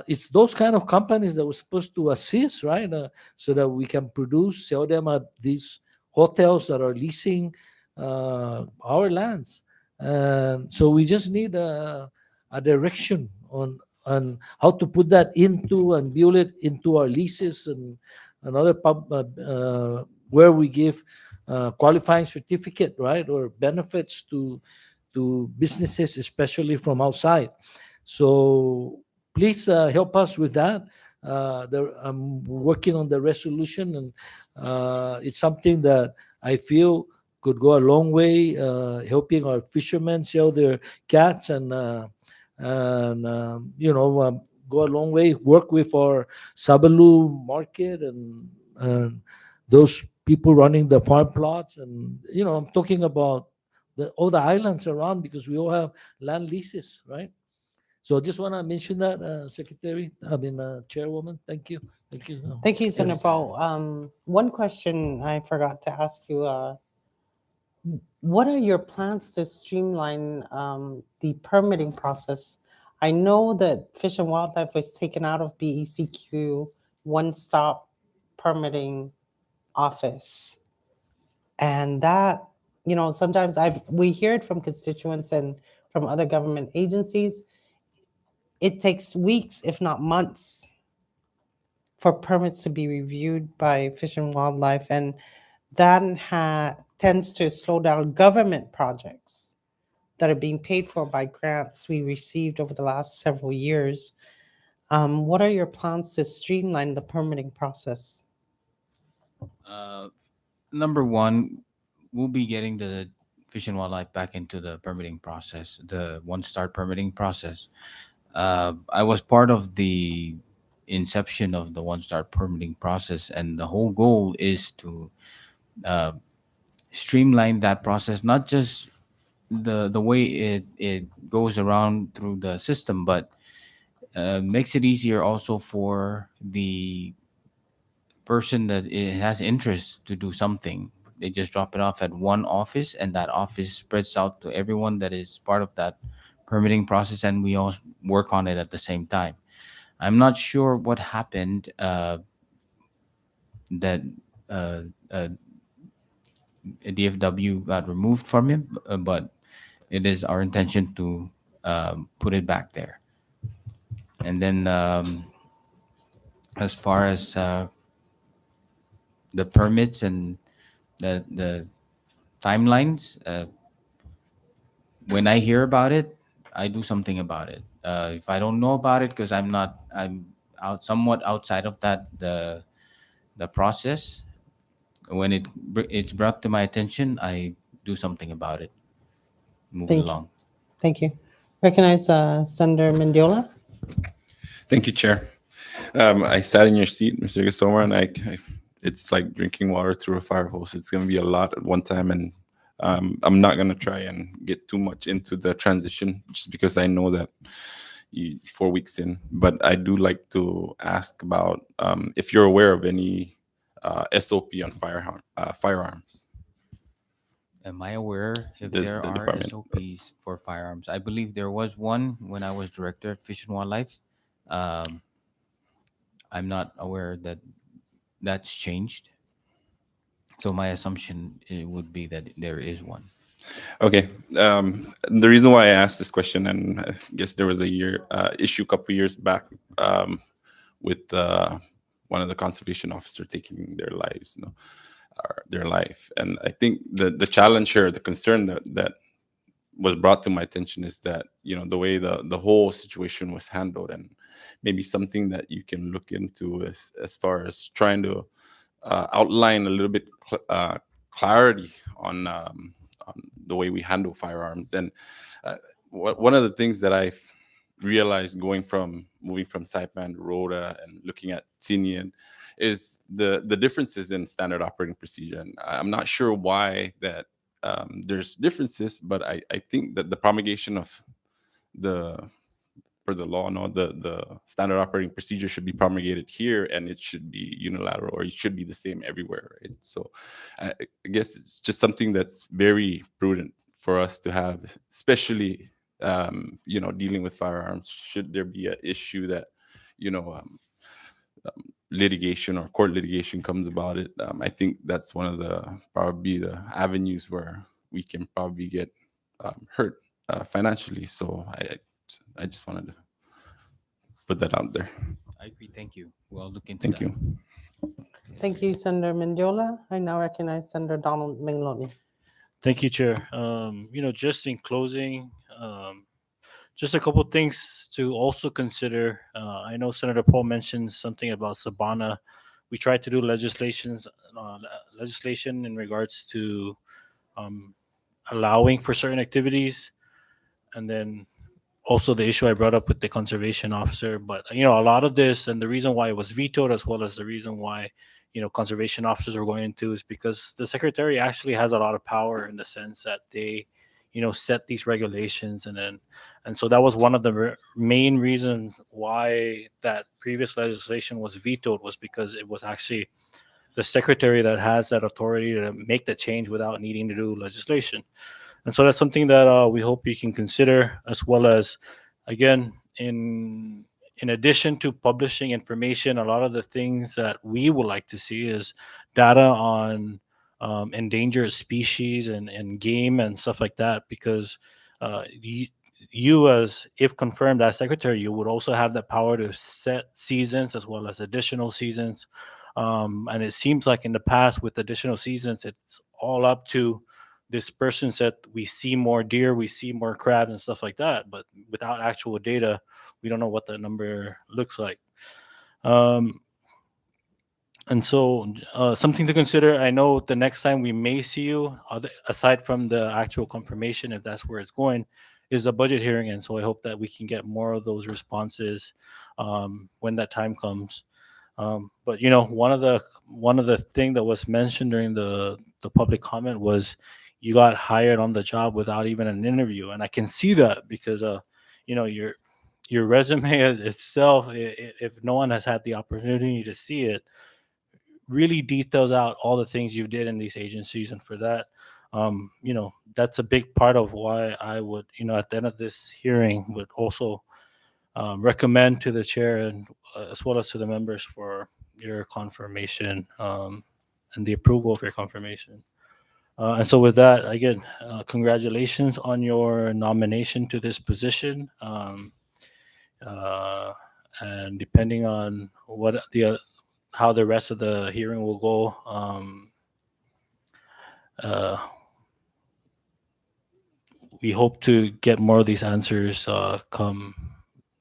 it's those kind of companies that we're supposed to assist, right? So that we can produce, sell them at these hotels that are leasing our lands. And so we just need a direction on how to put that into and build it into our leases and other where we give qualifying certificate, right, or benefits to businesses, especially from outside. So please help us with that. I'm working on the resolution, and it's something that I feel could go a long way helping our fishermen sell their cats and go a long way. Work with our Sabalu market and those people running the farm plots, and I'm talking about all the islands around because we all have land leases, right? So I just want to mention that, Chairwoman. Thank you. Thank you. Thank you, Senator Yes. Paul. One question I forgot to ask you. What are your plans to streamline the permitting process? I know that Fish and Wildlife was taken out of BECQ one-stop permitting office. And that, sometimes we hear it from constituents and from other government agencies. It takes weeks, if not months, for permits to be reviewed by Fish and Wildlife, and that tends to slow down government projects that are being paid for by grants we received over the last several years. What are your plans to streamline the permitting process? Number one, we'll be getting the Fish and Wildlife back into the permitting process, the one-star permitting process. I was part of the inception of the one-star permitting process, and the whole goal is to uh, streamline that process, not just the way it goes around through the system, but makes it easier also for the person that has interest to do something. They just drop it off at one office, and that office spreads out to everyone that is part of that permitting process, and we all work on it at the same time. I'm not sure what happened that uh, uh, DFW got removed from him, but it is our intention to put it back there. And then, as far as the permits and the timelines, when I hear about it, I do something about it. If I don't know about it, because I'm out somewhat outside of the process. When it's brought to my attention, I do something about it. Move it Thank you. along. Thank you. Recognize Senator Mendiola. Thank you, Chair. I sat in your seat, Mr. Gasoma, and it's like drinking water through a fire hose. It's going to be a lot at one time, and I'm not going to try and get too much into the transition just because I know that 4 weeks in. But I do like to ask about if you're aware of any SOP on firearms. Am I aware if Does there the are department- SOPs for firearms? I believe there was one when I was director at Fish and Wildlife. I'm not aware that that's changed. So my assumption would be that there is one. Okay. The reason why I asked this question, and I guess there was a issue a couple years back with one of the conservation officer taking their lives, or their life. And I think the challenge here, the concern that was brought to my attention is that, the way the whole situation was handled, and maybe something that you can look into as far as trying to outline a little bit clarity on the way we handle firearms. And one of the things that I've realized moving from Saipan to Rhoda and looking at Tinian is the differences in standard operating procedure. And I'm not sure why that there's differences, but I think that the promulgation of for the law, the standard operating procedure should be promulgated here, and it should be unilateral, or it should be the same everywhere, right? So I guess it's just something that's very prudent for us to have, especially dealing with firearms. Should there be an issue that litigation or court litigation comes about it, I think that's one of probably the avenues where we can probably get hurt financially. So I just wanted to put that out there. I agree. Thank you. We'll look into Thank that. you. Thank you, Senator Mendiola. I now recognize Senator Donald Mingloni. Thank you, Chair. Just in closing, just a couple things to also consider. I know Senator Paul mentioned something about Sabana we tried to do legislation in regards to allowing for certain activities, and then also the issue I brought up with the conservation officer. But a lot of this, and the reason why it was vetoed, as well as the reason why conservation officers were going into, is because the secretary actually has a lot of power in the sense that they set these regulations, and so that was one of the main reasons why that previous legislation was vetoed, was because it was actually the secretary that has that authority to make the change without needing to do legislation. And so that's something that we hope you can consider, as well as, again, in addition to publishing information, a lot of the things that we would like to see is data on endangered species and game and stuff like that, because you, as if confirmed as secretary, you would also have the power to set seasons as well as additional seasons. And it seems like in the past with additional seasons, it's all up to this person said we see more deer, we see more crabs and stuff like that. But without actual data, we don't know what that number looks like. And so something to consider. I know the next time we may see you, aside from the actual confirmation, if that's where it's going, is a budget hearing. And so I hope that we can get more of those responses when that time comes. But one of the thing that was mentioned during the public comment was you got hired on the job without even an interview, and I can see that because your resume itself, if no one has had the opportunity to see it, really details out all the things you did in these agencies. And for that, that's a big part of why I would, at the end of this hearing, would also recommend to the chair and as well as to the members for your confirmation and the approval of your confirmation. And so with that, again, congratulations on your nomination to this position. And depending on how the rest of the hearing will go, we hope to get more of these answers come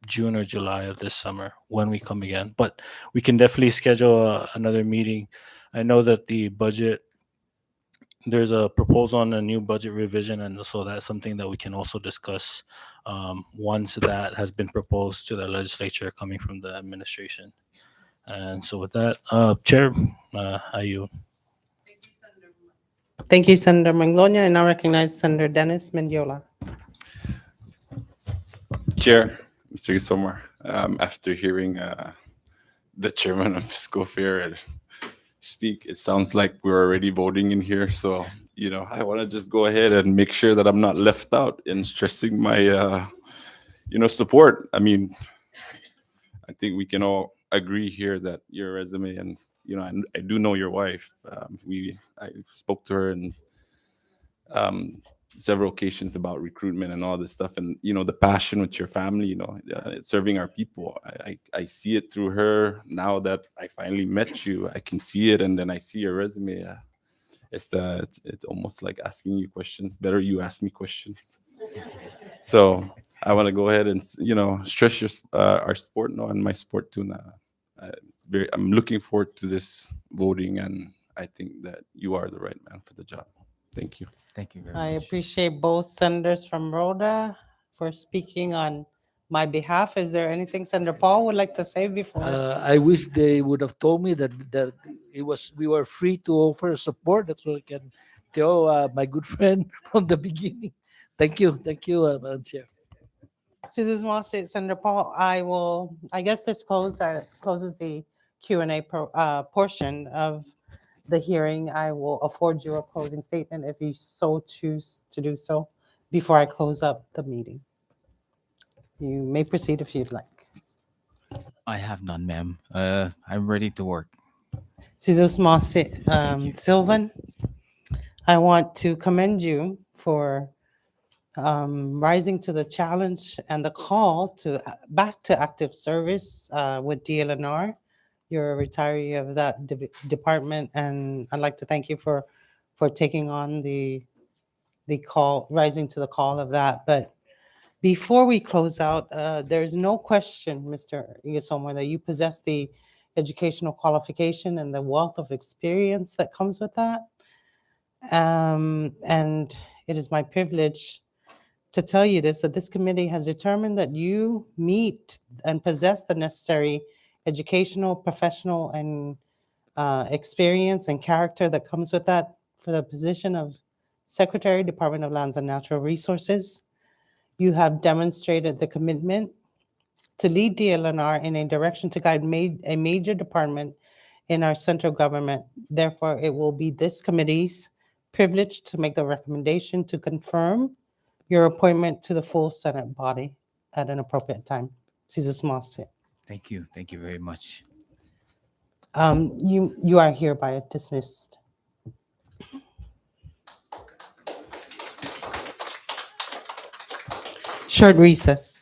June or July of this summer when we come again. But we can definitely schedule another meeting. I know that the budget, there's a proposal on a new budget revision, and so that's something that we can also discuss once that has been proposed to the legislature coming from the administration. And so with that, Chair, I yield. Thank you, Senator Manglonia, and I recognize Senator Dennis Mendiola. Chair, Mr. Gisomar, after hearing the chairman of Fiscal Fair speak, it sounds like we're already voting in here. So, I want to just go ahead and make sure that I'm not left out in stressing my, support. I mean, I think we can all agree here that your resume, and I do know your wife. I spoke to her and several occasions about recruitment and all this stuff, and the passion with your family, serving our people. I see it through her now that I finally met you. I can see it, and then I see your resume. It's almost like asking you questions. Better you ask me questions. So I want to go ahead and stress your our sport, and my sport too. Now, I'm looking forward to this voting, and I think that you are the right man for the job. Thank you. Thank you very I much. appreciate both senators from Rhoda for speaking on my behalf. Is there anything Senator Paul would like to say before? I wish they would have told me that we were free to offer support. That's what I can tell my good friend from the beginning. Thank you, Madam Chair. Susan Moss, Senator Paul, I guess this closes the Q&A portion of the hearing. I will afford you a closing statement if you so choose to do so before I close up the meeting. You may proceed if you'd like. I have none, ma'am. I'm ready to work. Susan Moss, Sylvan, I want to commend you for rising to the challenge and the call to back to active service with DLNR. You're a retiree of that department, and I'd like to thank you for taking on the call, rising to the call of that. But before we close out, there's no question, Mr. Igasomar, that you possess the educational qualification and the wealth of experience that comes with that. And it is my privilege to tell you this, that this committee has determined that you meet and possess the necessary educational, professional, and experience and character that comes with that for the position of Secretary, Department of Lands and Natural Resources. You have demonstrated the commitment to lead DLNR in a direction to guide a major department in our central government. Therefore, it will be this committee's privilege to make the recommendation to confirm your appointment to the full Senate body at an appropriate time. Caesar Small sit. Thank you. Thank you very much. You are hereby dismissed. Short recess.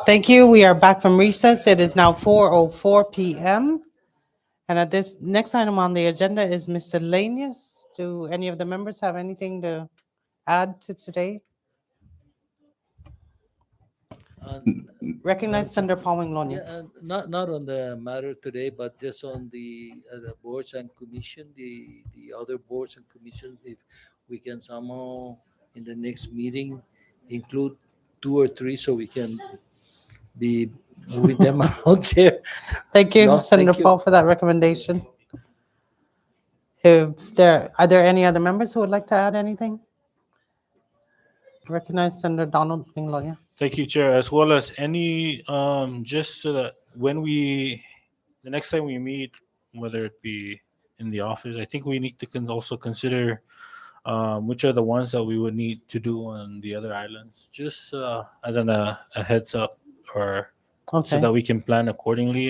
Thank you. We are back from recess. It is now 4:04 p.m. And at this next item on the agenda is miscellaneous. Do any of the members have anything to add to today? Recognize Senator Paul Winglonia. Yeah, not on the matter today, but just on the boards and commission, the other boards and commissions, if we can somehow in the next meeting include 2 or 3 so we can be moving them out there. Thank you, No, Senator thank you. Paul, for that recommendation. Are there any other members who would like to add anything? Recognize Senator Donald Winglonia. Thank you, Chair, as well as any, just so that when the next time we meet, whether it be in the office, I think we need to also consider which are the ones that we would need to do on the other islands, just as a heads up, or so Okay. that we can plan accordingly,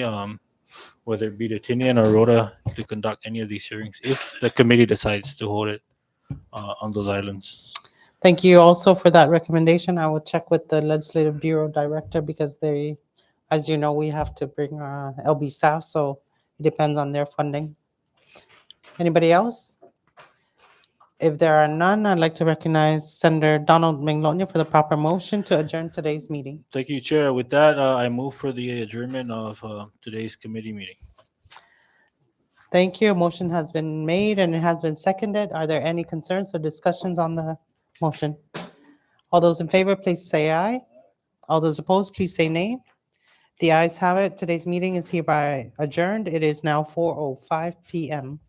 whether it be the Tinian or Rhoda to conduct any of these hearings, if the committee decides to hold it on those islands. Thank you also for that recommendation. I will check with the Legislative Bureau Director because they As you know, we have to bring LB staff, so it depends on their funding. Anybody else? If there are none, I'd like to recognize Senator Donald Manglonia for the proper motion to adjourn today's meeting. Thank you, Chair. With that, I move for the adjournment of today's committee meeting. Thank you. A motion has been made and it has been seconded. Are there any concerns or discussions on the motion? All those in favor, please say aye. All those opposed, please say nay. The ayes have it. Today's meeting is hereby adjourned. It is now 4:05 p.m.